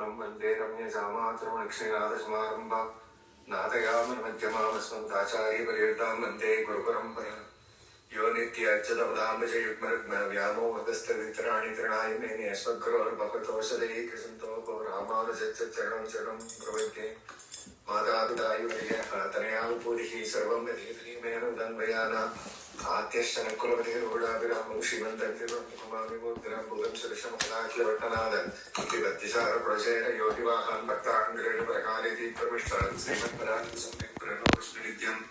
சதாசிவம் வந்தே ரம்யசாமாத்திரமலக்ஷ்மிநாதசமாரம்பா நாதயாமன்மத்தியமாமஸ்மந்தாச்சாரிய பரியர்த்தாம் வந்தே குருபரம்பரா யோ நித்யாச்சதபதாம்பஜயுக்மருக்ம வியாமோகஸ்தவித்ராணி திருணாயமேனி அஸ்மத்குரோர்பகதோஷதே கிருசந்தோ கோ ராமானுஜச்சரணம் சரணம் பிரபத்தே மாதாபிதாயுடைய தனயாபூதிகி சர்வம் யதீதீமேனுதன்வயானா ஆத்யஷ்டனக்குலபதிகூடாபிராமம் ஸ்ரீமந்தம் சுரஷமகலாக்கிலவட்டநாதன் பக்திசாரபுரசேர யோகிவாகான் பக்தாங்கிரேணு பிரகாரிதி பிரவிஷ்டான் ஸ்ரீமத்பராதி சம்யக்பிரணோஷ்ணித்யம்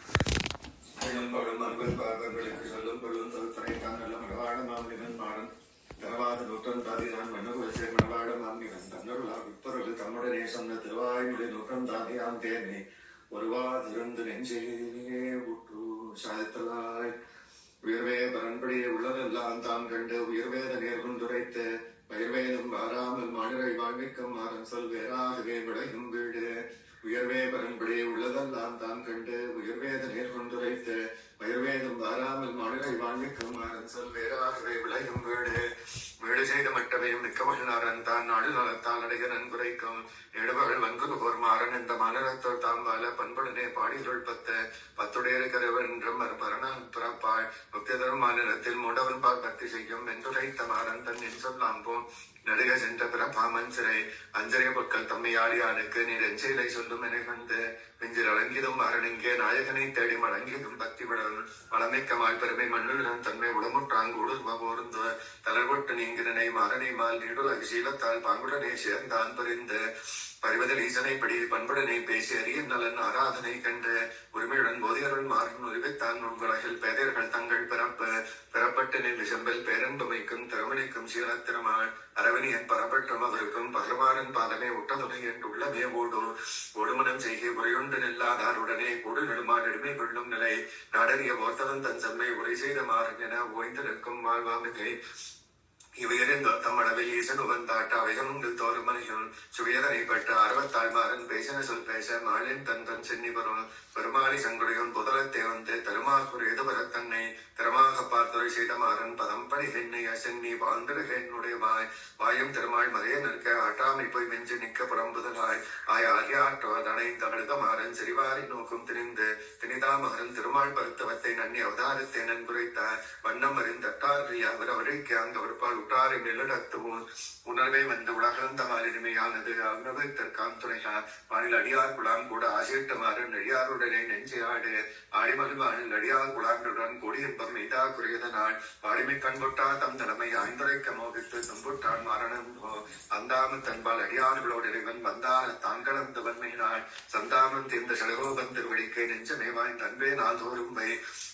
பழும் அன்பன் பாகங்களுக்கு சொல்லும் பொழுதும் தொகுத்துரைத்தான் நல்ல மனவாட மாமனிதன் மாடன் தனவாத நூற்றம் தாதிதான் மன்னகுலசே மனவாட மாமனிதன் தன்னருளா விற்பொருள் தம்முடனே சொன்ன திருவாயுடைய நூற்றம் தாதியாம் தேனே ஒருவாதிருந்து நெஞ்சே உற்று சாய்த்தலாய் உயர்வே பரன்படியே உள்ளதெல்லாம் தாம் கண்டு உயர்வேத நேர்குந்துரைத்த பயிர்வேதம் வாராமல் மாநிலை வாழ்விக்கும் மாறன் சொல் வேறாகவே விளையும் வீடு உயர்வே பரன்படியே உள்ளதெல்லாம் தாம் கண்டு உயர்வேத நேர்கொண்டுரைத்த பயிர்வேதம் வாராமல் மாநிலை வாழ்விக்கும் மாறன் சொல் வேறாகவே விளையும் வீடு வீடு செய்த மட்டவையும் மிக்கமகிழ்நாரன் தான் நாடு நலத்தால் அடைய நன்குரைக்கும் நெடுவகள் வன்குது போர் மாறன் இந்த மாநிலத்தோர் தாம் வாழ பண்புடனே பாடியுள் பத்துடையரு கருவன் என்றும் பரண பிறப்பாள் முக்திதரும் மாநிலத்தில் மூடவன் பால் பக்தி செய்யும் வென்றுரைத்த மாறன் தன் சொல்லாம் போம் நடுக சென்ற பிறப்பாமன் சிறை அஞ்சரிய பொருட்கள் தம்மை ஆளியானுக்கு நீர் எஞ்சையிலை சொல்லும் என கண்டு நெஞ்சில் அடங்கிதும் மாறனிங்கே நாயகனை தேடி மடங்கிதும் பக்தி விடல் வளமைக்கமால் பெருமை மண்ணுடன் தன்மை உடமுற்றாங்கு உடுர்வோர்ந்து தளர்வொட்டு நீங்கினை மாறனை மால் நீடுல சீலத்தால் பாங்குடனே சேர்ந்தான் பறிந்து பறிவதில் ஈசனை படி பண்புடனை பேசி அரிய நலன் ஆராதனை கண்டு உரிமையுடன் போதியருள் மாறும் உரிவித்தான் உலகில் பேதையர்கள் தங்கள் பெறப்பட்டு நில் விசம்பில் பேரன்பமைக்கும் திறமணிக்கும் சீலத்திரமாள் அரவணியன் பரப்பற்றும் அவருக்கும் பகவானின் பாதமே உட்டதுணை என்றுள்ளமே ஓடுமனம் செய்கை உரையுண்டு நில்லாதாருடனே கூடு நெடுமா நெடுமை கொள்ளும் நிலை நாடறிய ஓர்த்தவன் தன் செம்மை உரை செய்த மாறன் என ஓய்ந்து நிற்கும் வாழ்வாமிகை இவையறிந்த தம்மளவில் ஈசன் உவந்தாட்ட அவைகமுங்கள் தோறும் மனையும் சுவையதனைப்பட்ட அறவத்தாழ்மாறன் பேசின சொல் பேச மாலின் தன் சென்னி பெருமாளி சங்குடையும் புதலத்தை வந்து தருமாறுது வர தன்னை திறமாக பார்த்துரை செய்த மாறன் பதம் பணி என்னைய சென்னி வாழ்ந்திருக என்னுடைய வாயும் திருமாள் மறைய நிற்க ஆட்டாமை போய் வெஞ்சு நிற்க புறம்புதலாய் ஆகிய ஆற்றுவதனை தகழுத மாறன் சிறிவாரி நோக்கும் திணிதா மகரன் திருமாள் பருத்தவத்தை நன்னி அவதாரத்தை நன்குரைத்தார் வண்ணம் அறிந்தட்டார்கள் அவர் அவரைக்கு அங்கவர்பால் உற்றாரை மெல்லடத்துவோம் உணர்வை வந்து உலகளந்த மாறிடுமையானது உணர்வை தற்காம் துணைகா வானில் அடியார் குழாம் கூட ஆசிட்ட மாறன் அடியாருடனே நெஞ்சை ஆடு ஆடிமல்வானில் அடியார் குழாங்களுடன் கூடியிருப்பம் மெய்தா குறையத நாள் பாடிமை கண்பொட்டா தம் தலைமை ஆய்ந்துரைக்க மோகித்து துன்புற்றான் மாறனும் அந்தாமன் தன்பால் அடியார்களோடு இறைவன் வந்தால் தான் கலந்த வன்மையினாள் சந்தாமன் தீர்ந்த செலகோபன் திருவடிக்கை நெஞ்சமே வாய்ந்த அன்பே நாள்தோறும்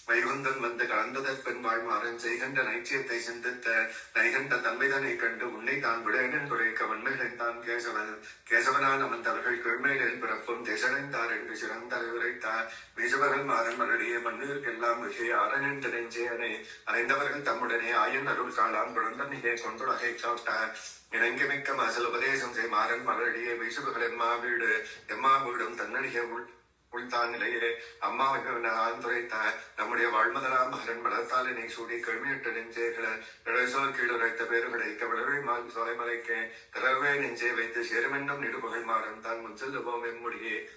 வைகுந்தன் வந்து கலந்ததற்பெண் வாழ்மாறன் செய்கின்ற நைச்சியத்தை சிந்தித்த நைகண்ட தன்மைதனை கண்டு உன்னை தான் விடையன் குறைக்க வன்மைகளை தான் கேசவனால் அமர்ந்தவர்கள் கீழ்மையில் பிறப்பும் திசைந்தார் என்று சிறந்தரை உரைத்தார் மீசவர்கள் மாறன் மரடியே மண்ணிற்கெல்லாம் மிகை ஆரனின் நெஞ்சேனை அறைந்தவர்கள் தம்முடனே ஆயன் அருள் காலாம் குழந்தனிலே கொண்டுலகை காட்டார் இணங்கி மிக்க மாசல் உபதேசம் செய் மாறன் மலடியே வீசுபுகள் எம்மா வீடும் தன்னடியே உள்தான் நிலையே அம்மாவைத்துரைத்தார் நம்முடைய வாழ்மதலாம் மகரன் மலர்த்தாலினை சூடி கழுமியிட்ட நெஞ்சேகளை இடைசோர் கீழுரைத்த பேருகளை கவலரை மால் சோலைமலைக்க கலர்வே நெஞ்சே வைத்து சேருமென்னும் நிடுபுகள் மாறன் தான் முன்செல்லுவோம் எம்முடியே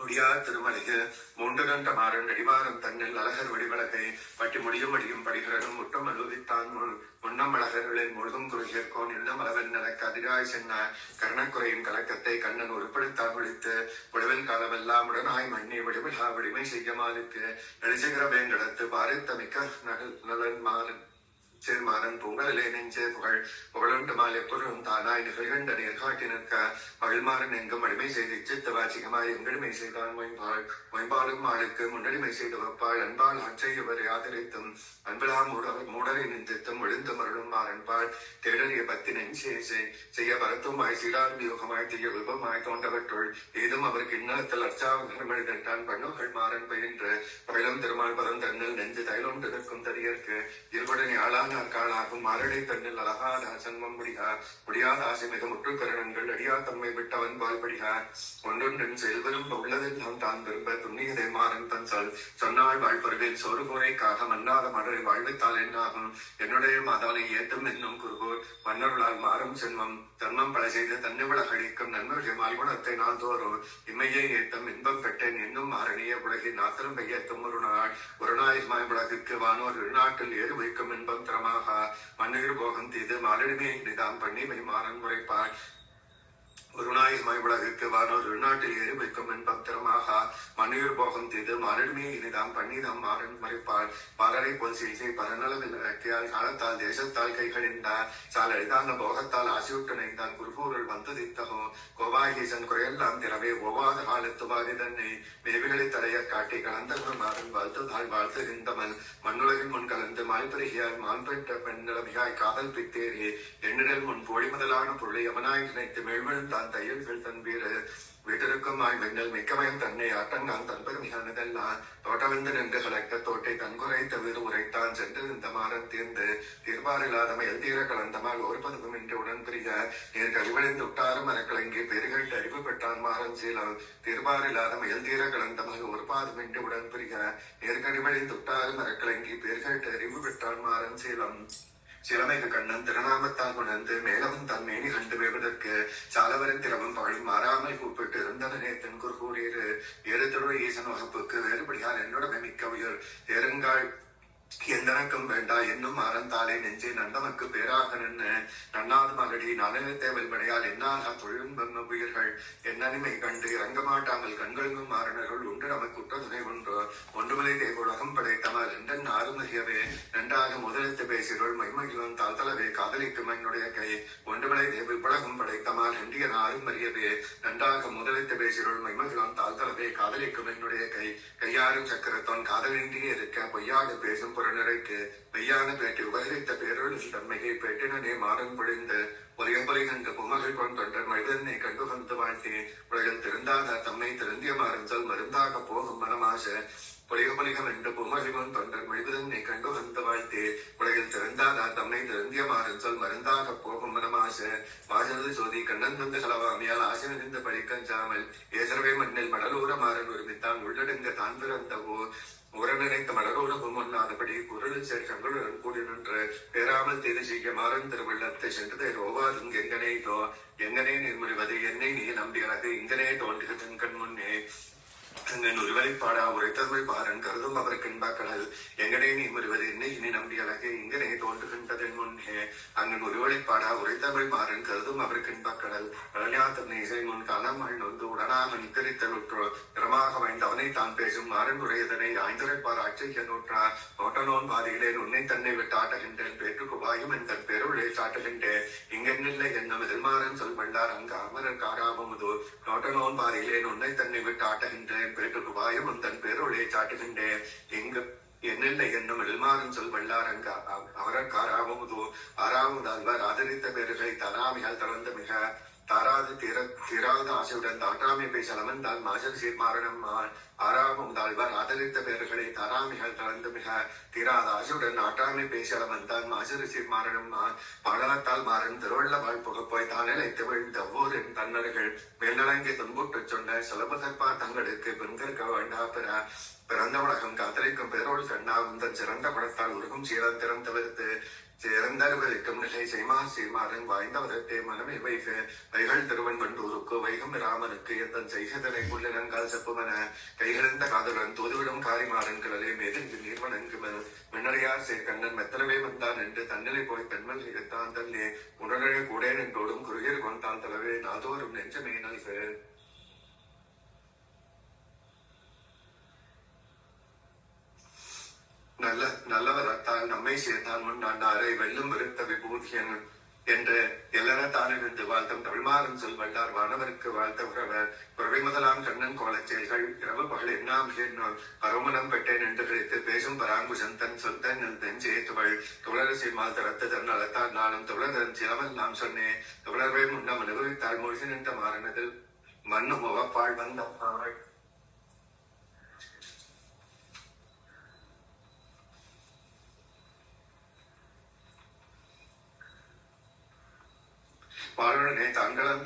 முடியார் திருமலைக்கு மூன்று கண்ட மாறன் அடிவாரம் தன்னில் அழகர் வடிவழகை பட்டி முடியும் அடியும் படிகிறனும் முட்டம் அனுதித்தான் முன்னம் அழகர்களின் முழுதும் குறுகியற்கோன் இன்னும் அளவன் எனக்கு அதிராய் சென்னார் கர்ணக்குறையின் கலக்கத்தை கண்ணன் உருப்படுத்தான் விழித்து விடுவில் காலமெல்லாம் உடனாய் மண்ணி விடுவிழா வடிமை செய்ய மாலுக்கு நெடுசுகிற வேண்டெடுத்து பாரித்த மிக்க நலன் மாறன் சேர்மாறன் பொங்கலிலே நெஞ்சே புகழுண்டு மால் எப்பொழுதும் தானாய் நிகழ்கண்ட நேர்காட்டி நிற்க மகிழ்மாறன் எங்கும் அடிமை செய்து இச்சித்த வாச்சிகமாய் எங்கடிமை செய்தான் மொயம்பாலும் ஆளுக்கு முன்னடிமை செய்து வைப்பாள் அன்பால் ஆச்சரியவரை ஆதரித்தும் அன்பிலா மூடரை நிந்தித்தும் விழுந்து மருளும் மாறன்பாள் தேடறிய பத்தி நெஞ்சே செய்ய பரத்துமாய் சீரார் வியூகமாய் தீய விபமாய் தோண்டவற்றுள் ஏதும் அவருக்கு இன்னத்தில் அர்ச்சாவகர்கள் கண்டான் பண்ணுகள் மாறன் பயின்று பயிலும் திருமால் பதம் தன்னில் நெஞ்சு தைலொன்று நிற்கும் தடியற்கு இருபடனே ஆளாக காளாகும் மாரடை தன்னில் அழகான சன்மம் முடியாத ஆசை மிக முற்று கரணங்கள் அடியா தம்மை விட்டவன் வாழ்படிகா ஒன்றொன்றின் செல்வரும் உள்ளதெல்லாம் தான் விரும்ப துண்ணியதை மாறன் தன் சொன்னால் வாழ்பொருளில் சோறு கூரைக்காக மன்னாத மலரை வாழ்வித்தால் என்னாகும் என்னுடைய மாதானை ஏற்றும் என்னும் குருகோர் மன்னருளால் மாறும் சென்மம் தன்மம் பல செய்து தன்னிவிட கழிக்கும் நன்மையுடைய மால்குணத்தை நான் தோறும் இம்மையை ஏத்தம் இன்பம் பெற்றேன் என்னும் மாறணிய உலகின் நாத்திரம் பெய்யத்தும் ஒரு நாள் மாய் உலகிற்கு வானோர் இருநாட்டில் ஏறு வைக்கும் இன்பம் திறமாக மண்ணுயிர் போகம் தீது மாலினியை நிதாம் பண்ணி மை மாறன் முறைப்பாள் ஒரு நாய் உலகிற்கு வானோர் உள்நாட்டில் ஏறி வைக்கும் என்பம் திறமாக மண்ணுயிர் போகம் தீது மாரடுமையை இனிதாம் பண்ணிதாம் மாறன் மறைப்பாள் பலரை போல் சிகிச்சை பரநலவில் அக்கியால் காலத்தால் தேசத்தால் கைகளின்றார் சால் எளிதான போகத்தால் ஆசியுட்டு நைந்தான் குருகூருள் வந்ததித்தகோ கோவாகீசன் குறையெல்லாம் திறவே ஒவ்வாத காலத்துவாதி தன்னை மேவிகளை தடைய காட்டி கலந்த மாறன் வாழ்த்துதால் வாழ்த்துகின்றமல் மண்ணுலகின் முன் கலந்து மால்பெருகியால் மான் பெற்ற பெண்ணிலமிகாய் காதல் பித்தேறி எண்ணிடல் முன் போழி முதலான பொருளை அவனாய் நினைத்து மேல்விழுந்தான் தையல்கள் தன் வீடு வீட்டிற்கும் வெண்ணல் மிக்கமயம் தன்னை ஆட்டங்கான் தன்பெருமிகானதெல்லாம் தோட்டவந்து நின்று கலக்க தோட்டை தன்குறைத்த வீறு உரைத்தான் சென்று இந்த மாறன் தீர்ந்து தீர்ப்பாரில்லாத மயல் தீர கலந்தமால் ஒரு பதுவும் என்று உடன் பிரிக நீர் கழிவடைந்து விட்டாரும் மரக்கலங்கி பெருகட்டு அறிவு பெற்றான் மாறன் சீலம் தீர்ப்பாரில்லாத மயல் தீர கலந்தமால் ஒரு பாதம் என்று உடன் பிரிக நீர் கழிவடைந்து விட்டாரும் மரக்கலங்கி பெருகட்டு அறிவு பெற்றான் மாறன் சீலம் சிலமைக்கு கண்ணன் திருநாமத்தால் உணர்ந்து மேலவன் தன் மேனி கண்டு வேவதற்கு சாலவரின் திரவம் பாடி மாறாமல் கூப்பிட்டு இருந்தவனே தென்குர் கூறியது ஏறுதொழில் ஈசன் வகுப்புக்கு வேறுபடியால் என்னுடமை மிக்க உயர் தேருங்கால் எந்தனக்கும் வேண்டா என்னும் மாறந்தாலே நெஞ்சை நந்தமக்கு பேராக நின்று நன்னாது மகடி நலனத்தை வெல்வடையால் என்னாக தொழிலும் வந்த உயிர்கள் என்னனிமை கண்டு இறங்க மாட்டாமல் கண்களும் மாறனர்கள் உண்டு நமக்கு குற்றதுணை ஒன்று ஒன்றுமலை தேவ உலகம் படைத்தவர் ரெண்டன் ஆறுமகியவே நன்றாக முதலித்து பேசிகள் மைமகிலும் தாழ்த்தளவே காதலிக்கும் என்னுடைய கை ஒன்றுமலை தேவ உலகம் படைத்தமால் ரெண்டியன் ஆறுமறியவே நன்றாக முதலித்து பேசிகள் மைமகிலும் தாழ்த்தளவே காதலிக்கும் என்னுடைய கையாரும் சக்கரத்தோன் காதலின்றியே இருக்க பொய்யாக பேசும் புறநிறைக்கு மெய்யான பேட்டை உபகரித்த பேரொழில் தன்மையை பேட்டினே மாறன் பொழிந்து ஒலியம்பொலி கண்டு பொம்மகள் கொண்டொன்றன் மனிதனை கண்டு வந்து வாழ்த்தி உலகில் திருந்தாத தம்மை திருந்திய மாறஞ்சல் மருந்தாக போகும் மனமாச பொலிகபொலிகம் என்று பொம்மகிமன் தொன்றன் மனிதனை கண்டு வந்து வாழ்த்தி உலகில் திருந்தாத தம்மை திருந்திய மாறஞ்சல் மருந்தாக போகும் மனமாச வாசது சோதி கண்ணன் வந்து கலவாமியால் ஆசிரிந்த படிக்கஞ்சாமல் ஏசரவே மண்ணில் மடலூர மாறன் ஒருமித்தான் உள்ளடங்க தான் பிறந்தவோ உறநினைத்த மடலோடமும் ஒன்னாதபடி குரலில் சேர்க்கங்களுடன் கூடி நின்று பேராமல் தேதி செய்ய மாறன் திருவள்ளத்தை சென்றதை ரோவாதும் எங்கனே நிர்மறிவது என்னை நீ நம்பியனது இங்கனே தோன்றுகிறதன் கண் முன்னே அங்கன் ஒருவரைப்பாடா உரைத்தமிழ் பாரன் கருதும் அவருக்கு இன்பக்கடல் எங்கனே நீ முறிவது என்னை இனி நம்பி அழகு இங்கனே தோன்றுகின்றதன் முன்னே அங்கன் ஒருவரைப்பாடா உரைத்தமிழ் மாறன் கருதும் அவருக்கு இன்பக்கடல் பழனியாத்தன் இசை முன் காணாமல் நொந்து உடனாக நிக்கரித்தல் உற்றோ திறமாக வாய்ந்த அவனை தான் பேசும் மாறன் உரையதனை ஆய்ந்துரைப்பார் ஆட்சிக்க நூற்றார் நோட்டனோன் பாதிகளே உன்னை தன்னை விட்டு ஆட்டுகின்றேன் பேற்றுக்கு வாயும் என் தன் பேருளே சாட்டுகின்றேன் இங்கென்னில்லை என்னும் எதிர்மாறன் சொல் வல்லார் அங்கு அமரர் காராபமுது நோட்டனோன் பாதிகளே உன்னை தன்னை விட்டு ஆட்டுகின்றேன் பேற்றுக்கு வாயும் தன் பேருளே சாட்டுகின்றேன் இங்கு என்னென்ன என்னும் எல்மாறன் சொல் வல்லாரங்க அவரர் காராவமுதோ ஆறாவதால்வர் ஆதரித்த பேர்களை தராமியால் தளர்ந்து மிக தாராது தீராத ஆசையுடன் தாட்டாமை பேசலவன் தான் மாசல் சீர்மாரணம் ஆறாவும் தாழ்வார் ஆதரித்த பேர்களை தாராமிகள் தளர்ந்து மிக தீராத ஆசையுடன் ஆட்டாமை பேசலவன் தான் மாசல் சீர்மாரணம் பாடலத்தால் மாறன் திருவள்ள வாழ் புகப்போய் தானிலைத்து விழுந்த ஒவ்வொரு தன்னர்கள் மேல்நலங்கி துன்புற்று சொன்ன சுலபகற்பார் தங்களுக்கு பெண்கற்க வேண்டா பிறந்த உலகம் காத்தலிக்கும் பேரோடு கண்ணாவும் தன் சிறந்த படத்தால் உருகும் சீரந்திரம் தவிர்த்து சிறந்தவருக்கும் நிலை செய்மா சீர்மாறன் வாய்ந்தவரத்தே மனமே வைகள் திருவன் வண்டூருக்கு வைகம் ராமனுக்கு எத்தன் செய்கதனை உள்ளனங்கால் செப்புமன கைகளிருந்த காதலுடன் தூதுவிடும் காரிமாறன் கிளலே மேதன் நீர்வனங்குமல் மின்னறையார் சேர்க்கண்ணன் மெத்தனவே வந்தான் என்று தன்னிலை போய் பெண்மல் எடுத்தான் தன்னே உடனே கூட நின்றோடும் குறுகியர் கொண்டான் தலவே நாதோறும் நெஞ்சமே நல்கு நல்லவரத்தால் நம்மை சேர்த்தான் முன்னாண்டாரை வெல்லும் விருத்த விபூதியன் என்று எல்லனத்தானிருந்து வாழ்த்தும் தமிழ்மாறன் சொல் வல்லார் வானவருக்கு வாழ்த்த உறவர் புறவை முதலாம் கண்ணன் கோலச் செயல்கள் இரவு பகல் எண்ணாம் பருமணம் பெற்றேன் என்று கிடைத்து பேசும் பராங்குசன் தன் சொந்தன் தெஞ்சேத்துவள் துளரசி மால் தரத்து தன் அலத்தார் நாளும் துளதன் சிலவன் நாம் சொன்னேன் துளர்வை முன்னம் அனுபவித்தால் மொழி நின்ற மாறனதில் மண்ணும் உவப்பாள் வந்த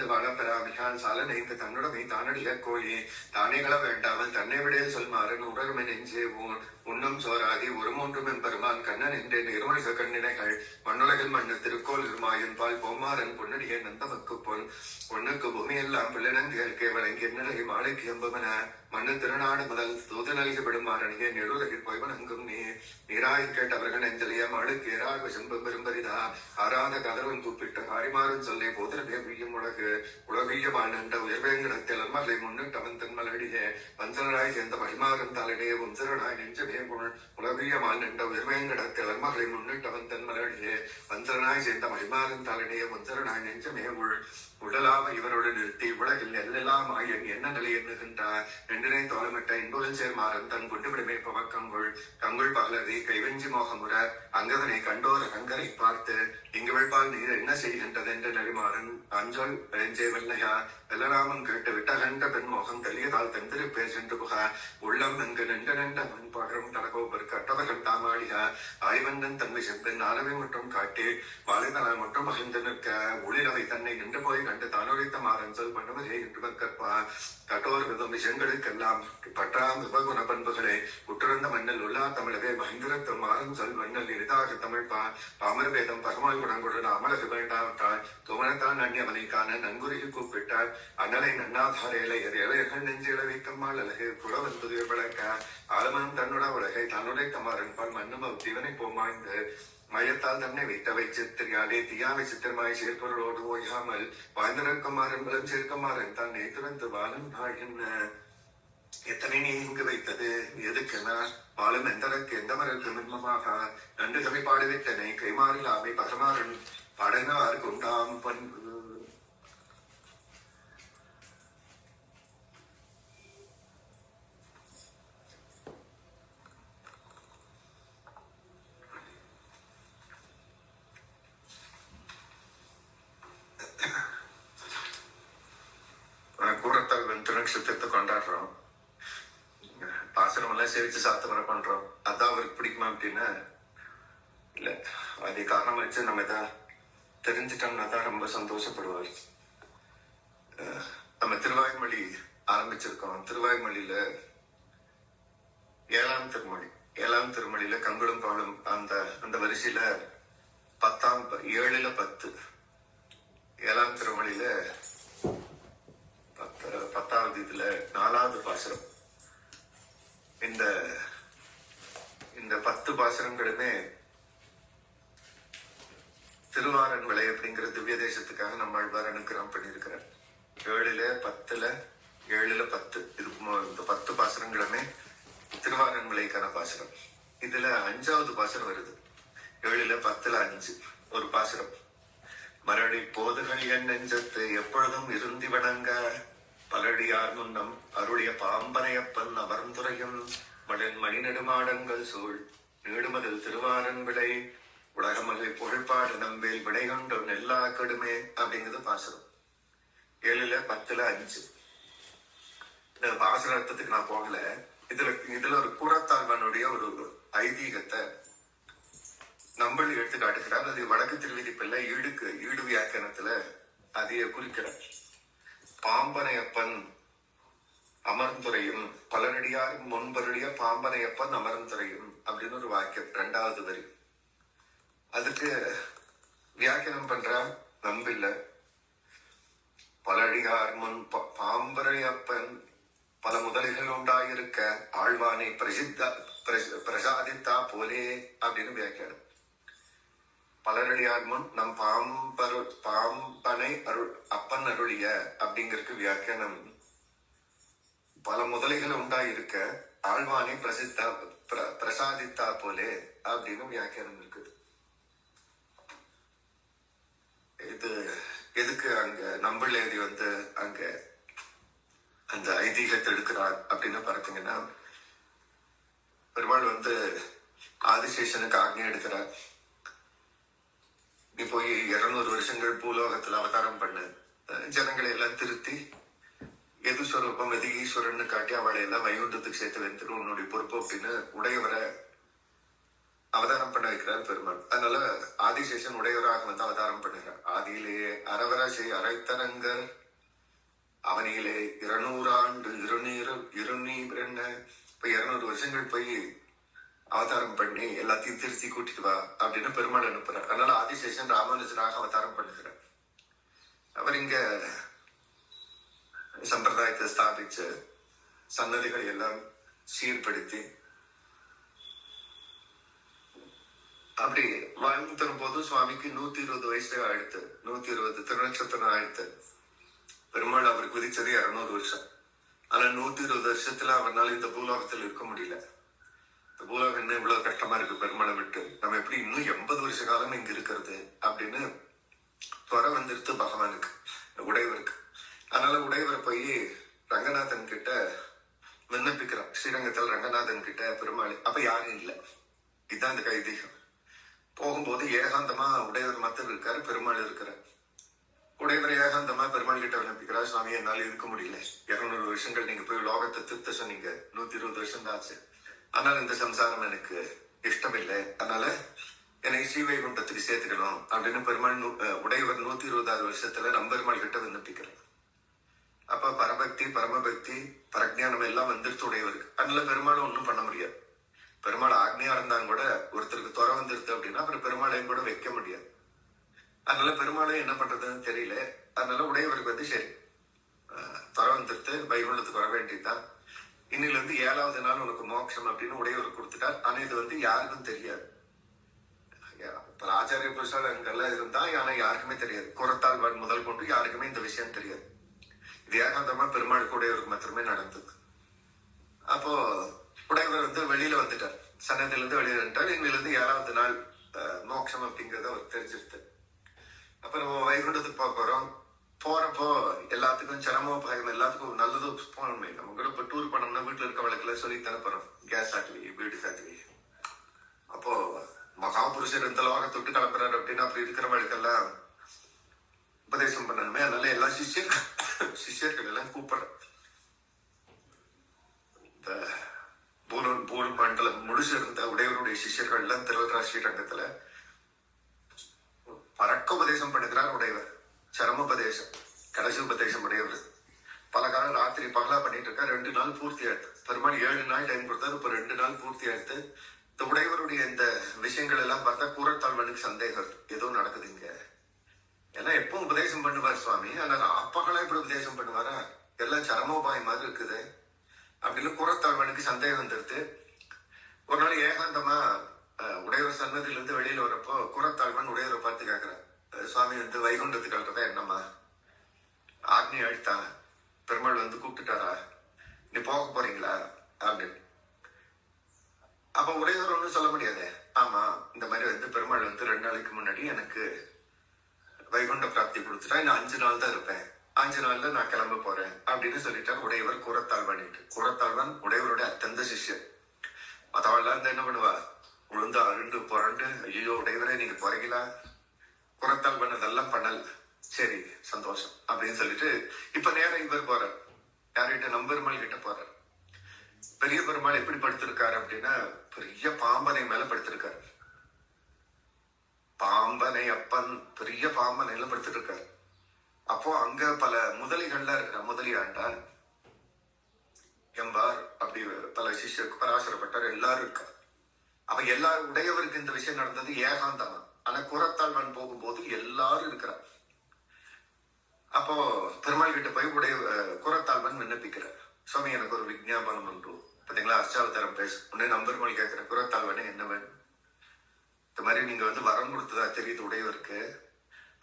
தாழ்ந்து வாழ பெறாமிகான் சால நைந்து தன்னுடமை தானடிய கோழி தானேகள வேண்டாமல் தன்னை விடையில் சொல்மாறன் உறகுமை நெஞ்சே உண்ணும் சோராதி ஒரு மூன்றும் எம்பெருமான் கண்ணன் என்றேன் இருமணிக கண்ணினைகள் மண்ணுலகில் மண்ணு திருக்கோள் இருமாயன் பால் பொம்மாறன் பொன்னடிய நந்தமக்கு பொன் பொண்ணுக்கு பூமியெல்லாம் பிள்ளைநந்தியல்கே வழங்கி என்னடகை மாலைக்கு எம்புமன மண்ணு திருநாடு முதல் தூது நல்கி விடுமாறணிய நெடுலகில் பொய்வனங்கும் நீராய் கேட்டவர்கள் நெஞ்சலிய மாளுக்கு ஏறாக செம்பம் பெரும்பரிதா ஆறாத கதவன் கூப்பிட்ட காரிமாறும் சொல்லி போதிரவே வீயும் உலகியமான நண்ட உயர்வேங்கடத்தில் அம்மலை முன்னிட்டவன் தன்மலடியே வஞ்சலராய் சேர்ந்த மகிமாறும் தலையிடையே வஞ்சலனாய் நெஞ்சமே உலகியமான நண்ட உயர்வேங்கடத்தில் அம்மலை முன்னிட்டவன் தன்மலடியே வஞ்சலனாய் சேர்ந்த மகிமாறும் தலையிடையே வஞ்சலனாய் நெஞ்சமே உடலாம இவரோடு நிறுத்தி உலகில் எல்லாம் ஆயன் என்ன நிலை எண்ணுகின்றார் நெண்டினை தோலமிட்ட இன்புகள் சேர்மாறன் தன் குண்டுவிடுமே பவக்கங்குள் கங்குள் பகலதி கைவெஞ்சி மோகமுற அங்கதனை கண்டோர கங்கரை பார்த்து இங்கு விழ்பால் நீர் என்ன செய்கின்றது என்று நெறிமாறன் அஞ்சொல் பெருஞ்சே வெள்ளையா வெள்ளராமன் கேட்டு விட்ட கண்ட பெண் மோகம் தெளியதால் தென்திருப்பேர் சென்று புக உள்ளம் நன்கு நின்ற மண் பகரும் தடகோபர் கட்டவர்கள் தாமாடிக ஆய்வந்தன் தன்மை செம்பெண் ஆலவை மற்றும் காட்டி வாழைதனால் மற்றும் மகிழ்ந்து நிற்க ஒளிரவை தன்னை நின்று போய் கண்டு தானுரைத்த மாறன் சொல் பண்ணுவதே என்று கற்பா கட்டோர் விதம் விஷயங்களுக்கெல்லாம் பற்றாம் விபகுண பண்புகளை உற்றிருந்த மண்ணல் உள்ளா தமிழகை மகிந்திரத்தும் மாறும் சொல் மண்ணல் எளிதாக தமிழ் பாமர வேதம் பகமால் குணங்குடன் அமலகு வேண்டாவிட்டால் துமனத்தான் அந்நியவனை காண நன்குருகி கூப்பிட்டார் அண்ணலை நன்னாதார இளையர் இளையர்கள் நெஞ்சு இளவைக்கம்மாள் அழகு குளவன் புதிய விளக்க ஆலமனம் தன்னுட உலகை தன்னுடைய மாறன் பால் மண்ணும் தீவனை போமாய்ந்து மயத்தால் தன்னை வைத்தவை சித்திரியாலே தீயாவை சித்திரமாய் சேர்ப்பவர்களோடு ஓயாமல் வாழ்ந்திருக்குமாறன் பலம் சேர்க்குமாறன் தன்னை துறந்து வாழும் என்ன எத்தனை நீ இங்கு வைத்தது எதுக்கென வாழும் எந்தற்கு எந்த மரக்கு மின்மமாக நன்று கவி பாடுவித்தனை கைமாறில் ஆமை பகமாறன் படனார் கொண்டாம் பண்பு கூடத்தால் திருநட்சத்திரத்தை கொண்டாடுறோம், பாசனம் எல்லாம் சேவிச்சு சாத்தமரை பண்றோம். அதான் அவருக்கு பிடிக்குமா அப்படின்னா இல்ல, அதே காரணம் வச்சு நம்ம இதை தெரிஞ்சுட்டோம்னா தான் ரொம்ப சந்தோஷப்படுவார். நம்ம திருவாய்மொழி ஆரம்பிச்சிருக்கோம். திருவாய்மொழியில ஏழாம் திருமொழியில கங்குளும் பாலும் அந்த வரிசையில 7ல் 10 ஏழாம் திருமொழியில 10வது இதுல 4வது பாசுரம். இந்த 10 பாசுரங்களுமே திருவாரன் விளை அப்படிங்கிற திவ்ய தேசத்துக்காக நம்ம ஆழ்வார் அனுக்கிரகம் பண்ணியிருக்கிறார். 7ல் 10 இது இந்த 10 பாசுரங்களுமே திருவாரன் விளைக்கான பாசுரம். இதுல 5வது பாசுரம் வருது. 7ல் 10ல் 5 ஒரு பாசுரம். மரடி போதுகள் என் நெஞ்சத்து எப்பொழுதும் இருந்தி வணங்க பலடியார் முன்னம் அருளிய பாம்பனையப்பன் அமர்ந்துரையும் மணி நெடுமாடங்கள் சூழ் நீடுமதில் திருவாரன் விளை உலகமகை புகழ்பாடு நம்பேல் விடை கொண்டு நெல்லா கடுமே அப்படிங்கிறது பாசுரம். 7ல் 10ல் 5 இந்த பாசுர அர்த்தத்துக்கு நான் போகல. இதுல ஒரு கூறத்தாழ்வனுடைய ஒரு ஐதீகத்தை நம்மள எடுத்து காட்டுக்கிறார். அது வடக்கு திருவிதிப்பில்ல ஈடு வியாக்கியானத்துல அதைய குறிக்கிறார். பாம்பனையப்பன் அமர்ந்துரையும் பலனடியார் முன்பருடைய பாம்பனையப்பன் அமர்ந்துரையும் அப்படின்னு ஒரு வாக்கியம் 2வது வரி. அதுக்கு வியாக்கியானம் பண்ற நம்பில்ல பலடியார் முன் பாம்பரையப்பன் பல முதலைகள் உண்டாயிருக்க ஆழ்வானை பிரசாதித்தா போலே அப்படின்னு வியாக்கியானம். பலரடியார் முன் நம் பாம்பனை அப்பன் அருளிய அப்படிங்கிறதுக்கு வியாக்கியானம் பல முதலைகள் உண்டாயிருக்க ஆழ்வானை பிரசாதித்தா போலே அப்படின்னு வியாக்கியானம் இருக்குது. இது எதுக்கு அங்க நம்பளேதி அங்க அந்த ஐதீகத்தை எடுக்கிறார் அப்படின்னு பார்த்தீங்கன்னா, பெருமாள் ஆதிசேஷனுக்கு ஆக்ஞை எடுக்கிறார். நீ போய் 200 வருஷங்கள் பூலோகத்துல அவதாரம் பண்ணு, ஜனங்களை எல்லாம் திருத்தி எது ஸ்வரூபம் எது ஈஸ்வரன்னு காட்டி அவளை எல்லாம் வைகுண்டத்துக்கு சேர்த்து வைத்துட்டு உன்னுடைய பொறுப்பு அப்படின்னு உடையவரை அவதாரம் பண்ண வைக்கிறார் பெருமாள். அதனால ஆதிசேஷன் உடையவராக வந்து அவதாரம் பண்ணுகிறார். ஆதியிலே அரவராசை அரைத்தரங்கர் அவனிலே 200 ஆண்டு இருநீர் என்ன இப்ப 200 வருஷங்கள் போய் அவதாரம் பண்ணி எல்லாத்தையும் திருத்தி கூட்டிட்டு வா அப்படின்னு பெருமாள் அனுப்புறார். அதனால ஆதிசேஷன் ராமானுஜராக அவதாரம் பண்ணுகிறார். அவர் இங்க சம்பிரதாயத்தை ஸ்தாபிச்சு சன்னதிகள் எல்லாம் சீர்படுத்தி அப்படி வாழ்ந்து தரும் போது சுவாமிக்கு 120 வயசு ஆயிடுத்து. 120 திருநட்சத்திரம் ஆயிடுத்து. பெருமாள் அவருக்கு விதிச்சது 200 வருஷம். ஆனா 120 வருஷத்துல அவரால் இந்த பூலோகத்தில் இருக்க முடியல. இந்த பூலோகம் என்ன இவ்வளவு கஷ்டமா இருக்கு பெருமாளை விட்டு, நம்ம எப்படி இன்னும் 80 வருஷ காலம் இங்க இருக்கிறது அப்படின்னு துறை வந்துருத்து பகவானுக்கு, உடையவருக்கு. அதனால உடையவர் போய் ரங்கநாதன் கிட்ட விண்ணப்பிக்கிறார். ஸ்ரீரங்கத்தில் ரங்கநாதன் கிட்ட பெருமாள். அப்ப யாரும் இல்லை. இதுதான் இந்த கைதீகம். போகும்போது ஏகாந்தமா உடையவர் மாத்திரம் இருக்காரு, பெருமாள் இருக்கிறார். உடையவர் ஏகாந்தமா பெருமாள் கிட்ட விண்ணப்பிக்கிறார். சுவாமி, என்னால இருக்க முடியல. 200 வருஷங்கள் நீங்க போய் லோகத்தை திருத்த சொன்னீங்க. 120 வருஷம் தான் ஆச்சு. ஆனால் இந்த சம்சாரம் எனக்கு இஷ்டம் இல்லை. அதனால என்னை ஸ்ரீவைகுண்டத்துக்கு சேர்த்துக்கணும் அப்படின்னு பெருமாள் உடையவர் 120வது வருஷத்துல நம்பெருமாள் கிட்ட விண்ணப்பிக்கிறார். அப்ப பரபக்தி, பரமபக்தி, பரஜானம் எல்லாம் வந்துருச்சு உடையவருக்கு. அதனால பெருமாளும் ஒன்றும் பண்ண முடியாது. பெருமாள் ஆக்னியா இருந்தாங்க கூட ஒருத்தருக்கு துறை வந்துருது அப்படின்னா அப்புறம் பெருமாளையும் கூட வைக்க முடியாது. அதனால பெருமாளையும் என்ன பண்றதுன்னு தெரியல. அதனால உடையவருக்கு வந்து சரி துறை வந்துருது, வைகுண்டத்துக்கு வர வேண்டியதுதான். இன்னில இருந்து 7வது நாள் உனக்கு மோட்சம் அப்படின்னு உடையவருக்கு கொடுத்துட்டார். ஆனா இது வந்து யாருக்கும் தெரியாது. இப்ப ஆச்சாரிய புருஷால் அங்கெல்லாம் இருந்தா ஆனா யாருக்குமே தெரியாது. குரத்தாழ்வான் முதல் கொண்டு யாருக்குமே இந்த விஷயம் தெரியாது. இது ஏகாந்தமா பெருமாளுக்கு உடையவருக்கு மாத்திரமே நடந்தது. அப்போ உடையவர் வந்து வெளியில வந்துட்டார். சன்னதில இருந்து வெளியில வந்துட்டார். இன்னில இருந்து 7வது நாள் மோட்சம் அப்படிங்கறத அவர் தெரிஞ்சிருது. அப்ப நம்ம வைகுண்டத்துக்கு போறோம். போறப்போ எல்லாத்துக்கும் சிரமோபாயம், எல்லாத்துக்கும் நல்லது போனோமே. நம்ம கூட இப்ப டூர் பண்ணோம்னா வீட்டுல இருக்க வழக்குல சொல்லி தரப்போறோம். கேஸ் ஆக்கி வீடு சாக்கி. அப்போ மகாபுருஷர் இந்த லோகத்தை விட்டு கிளம்புறாரு அப்படின்னா அப்படி இருக்கிற வழக்கெல்லாம் உபதேசம் பண்ணணுமே. அதனால எல்லா சிஷ்யர்கள் எல்லாம் கூப்பிடுறேன். இந்த பூல் மண்டலம் முழுசு இருந்த உடையவருடைய சிஷ்யர்கள் எல்லாம் திரள்றா ஸ்ரீரங்கத்துல. பறக்க உபதேசம் பண்ணுகிறார் உடையவர். சரமோபதேசம், கடைசி உபதேசம் உடையவர். பல காலம் ராத்திரி பகலா பண்ணிட்டு இருக்கா. 2 நாள் பூர்த்தி ஆயிடுது. பெருமாள் 7 நாள் டைம் கொடுத்தாரு. இப்ப 2 நாள் பூர்த்தி ஆயிடுது. இந்த உடையவருடைய இந்த விஷயங்கள் எல்லாம் பார்த்தா கூறத்தாழ்வனுக்கு சந்தேகம் ஏதோ நடக்குது இங்க. ஏன்னா எப்பவும் உபதேசம் பண்ணுவார் சுவாமி. ஆனா அப்பகலா இப்படி உபதேசம் பண்ணுவாரா? எல்லாம் சரமோபாயம் மாதிரி இருக்குது அப்படின்னு கூறத்தாழ்வனுக்கு சந்தேகம் வந்துடுது. ஒரு நாள் ஏகாந்தமா உடையவர் சன்னதியில இருந்து வெளியில வரப்போ கூறத்தாழ்வன் உடையவரை பார்த்து கேட்கிறார், சுவாமி வந்து வைகுண்டத்துக்கு அல்றதா என்னம்மா? ஆக்னி அழுத்தா பெருமாள் வந்து கூப்பிட்டுட்டாரா? நீ போக போறீங்களா அப்படின்னு. அப்ப உடையவர் ஒன்றும் சொல்ல முடியாது. ஆமா, இந்த மாதிரி வந்து பெருமாள் வந்து 2 நாளைக்கு முன்னாடி எனக்கு வைகுண்ட பிராப்தி கொடுத்துட்டா இன்னும் 5 நாள் தான் இருப்பேன். 5 நாள்ல நான் கிளம்ப போறேன் அப்படின்னு சொல்லிட்டார் உடையவர் கூறத்தாழ்வானிட்டு. கூறத்தாழ்வான் உடையவருடைய அத்தந்த சிஷ்யர். மத்தவெல்லாம் இருந்தா என்ன பண்ணுவா? உளுந்து அருண்டு புரண்டு, ஐயோ உடையவரே நீங்க போறீங்களா? கூறத்தாழ்வான் அதெல்லாம் பண்ணல. சரி சந்தோஷம் அப்படின்னு சொல்லிட்டு இப்ப நேரம் இவர் போறார். யார்கிட்ட? நம்பெருமாள் கிட்ட போறார். பெரிய பெருமாள் எப்படி படுத்திருக்காரு அப்படின்னா பெரிய பாம்பனை மேல படுத்திருக்காரு. பாம்பனை அப்பன் பெரிய பாம்பனையில படுத்துட்டு இருக்காரு. அப்போ அங்க பல முதலிகள்லாம் இருக்கிற முதலியாண்டான் எம்பார் அப்படி பல சிஷ்யருக்கு பராசரப்பட்டார் எல்லாரும் இருக்கா. அப்ப எல்லாரும் உடையவருக்கு இந்த விஷயம் நடந்தது ஏகாந்தமா. ஆனா குரத்தாழ்வான் போகும்போது எல்லாரும் இருக்கிறார். அப்போ பெருமாள் கிட்ட போய் குரத்தாழ்வான் விண்ணப்பிக்கிறார். சுவாமி எனக்கு ஒரு விஞ்ஞாபனம் ஒன்று. பாத்தீங்களா, அர்ச்சாவதாரம் பேச உடனே நம்பெருமாள் கேட்கிற குரத்தாழ்வானே என்ன வேணும்? இந்த மாதிரி நீங்க வந்து வரம் கொடுத்ததா தெரியுது உடையவருக்கு.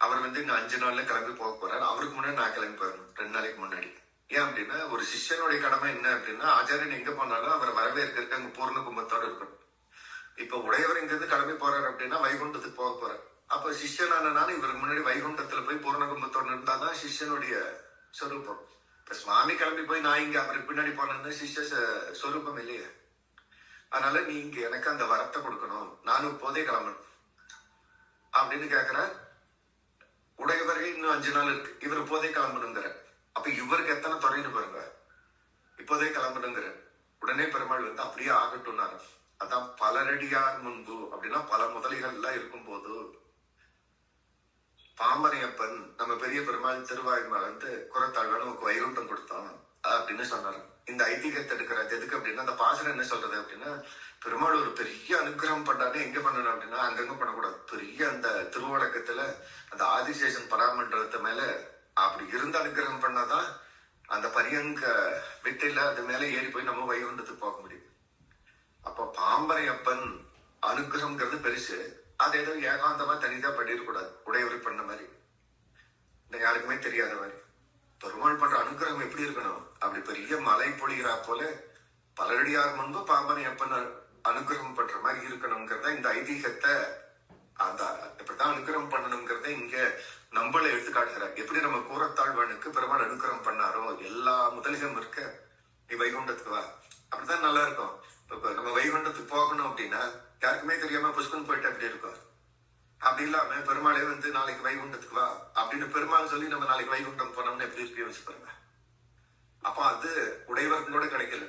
அவர் வந்து இங்க 5 நாள்ல கிளம்பி போக போறாரு. அவருக்கு முன்னாடி நான் கிளம்பி போயிடணும் 2 நாளைக்கு முன்னாடி. ஏன் அப்படின்னா ஒரு சிஷ்யனுடைய கடமை என்ன அப்படின்னா ஆச்சாரியன் எங்க போனாலும் அவர் வரவேற்கிறதுக்கு அங்க பூர்ண கும்பத்தோட இருக்கணும். இப்ப உடையவர் இங்க இருந்து கிளம்பி போறாரு அப்படின்னா வைகுண்டத்துக்கு போக போறாரு. அப்ப சிஷ்யனான இவருக்கு முன்னாடி வைகுண்டத்துல போய் பூர்ண கும்பத்தோட இருந்தாதான் சிஷ்யனுடைய சொரூபம். இப்ப சுவாமி கிளம்பி போய் நான் இங்க அவருக்கு பின்னாடி போனேன்னு சிஷ்ய சொரூபம் இல்லையே. அதனால நீ இங்க எனக்கு அந்த வரத்தை கொடுக்கணும், நானும் இப்போதே கிளம்பணும் அப்படின்னு கேக்குற. உடையவரே இன்னும் 5 நாள் இருக்கு, இவர் இப்போதே கிளம்பணுங்கிற. அப்ப இவருக்கு எத்தனை துறைன்னு பாருங்க. இப்போதே கிளம்பணுங்கிற. உடனே பெருமாள் வந்து அப்படியே ஆகட்டும்னாரு. அதான் பலரடியார் முன்பு அப்படின்னா பல முதலிகள்லாம் இருக்கும்போது பாம்பனையப்பன் நம்ம பெரிய பெருமாள் திருவாய்மாள் வந்து குரத்தாழ்வான நமக்கு வைகுண்டம் கொடுத்தான் அப்படின்னு சொன்னாரு. இந்த ஐதீகத்தை எடுக்கிறது எதுக்கு அப்படின்னா, அந்த பாசனம் என்ன சொல்றது அப்படின்னா, பெருமாள் ஒரு பெரிய அனுகிரகம் பண்ணாரு. எங்க பண்ணணும் அப்படின்னா அங்கங்க பண்ணக்கூடாது. பெரிய அந்த திருவடக்கத்துல அந்த ஆதிசேஷன் பராமண்டலத்து மேல அப்படி இருந்த அனுகிரகம் பண்ணாதான் அந்த பரியங்க விட்டில அது மேல ஏறி போய் நம்ம வைகுண்டத்துக்கு போக முடியும். அப்ப பாம்பரையப்பன் அனுகிரகம்ங்கிறது பெருசு. அது ஏதோ ஏகாந்தமா தனிதா பண்ணிடக்கூடாது. உடையவரை பண்ண மாதிரி, யாருக்குமே தெரியாத மாதிரி. பெருமாள் பண்ற அனுகிரகம் எப்படி இருக்கணும், அப்படி பெரிய மலை பொழிகிறா போல பலரடியார் முன்பு பாம்பனையப்பன் அனுகிரகம் பண்ற மாதிரி இருக்கணுங்கிறத இந்த ஐதீகத்தை அந்த இப்படிதான் அனுகிரகம் பண்ணணுங்கிறத இங்க நம்மள எடுத்து காட்டுகிறார். எப்படி நம்ம கூரத்தாழ்வானுக்கு பெருமாள் அனுகிரகம் பண்ணாரோ எல்லா முதலிகம் இருக்க நீ வைகுண்டத்துக்கு வா, அப்படித்தான் நல்லா இருக்கும். இப்ப நம்ம வைகுண்டத்துக்கு போகணும் அப்படின்னா யாருக்குமே தெரியாம புஷ்பன் போயிட்டு அப்படி இருக்கும். அப்படி இல்லாம பெருமாளே வந்து நாளைக்கு வைகுண்டத்துக்கு வா அப்படின்னு பெருமாள் சொல்லி நம்ம நாளைக்கு வைகுண்டம் போனோம்னு எப்படி இருக்கு யோசிச்சு பாருங்க. அப்ப அது உடையவர்களோட கிடைக்கல,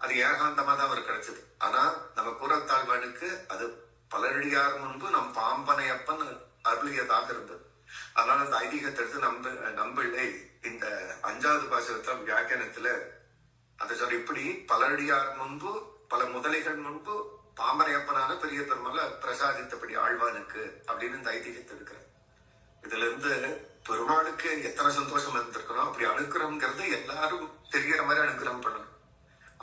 அது ஏகாந்தமா தான் அவர் கிடைச்சது. ஆனா நம்ம கூரத்தாழ்வானுக்கு அது பலரடியார் முன்பு நம் பாம்பனையப்பன் அருளியதாக இருந்தது. அதனால அந்த ஐதீகத்தை எடுத்து நம்மளே இந்த 5வது பாசகத்துல வியாக்கியானத்துல அதை சொல்ற இப்படி பலரடியார் முன்பு பல முதலைகள் முன்பு பாம்பனையப்பனான பெரிய பெருமாள பிரசாதித்தபடி ஆழ்வானுக்கு அப்படின்னு இந்த ஐதீகத்தை எடுக்கிற. இதுல இருந்து பெருமாளுக்கு எத்தனை சந்தோஷம் இருந்திருக்கணும். அப்படி அனுகிரகம்ங்கிறது எல்லாரும் தெரிகிற மாதிரி அனுகிரகம் பண்ணணும்.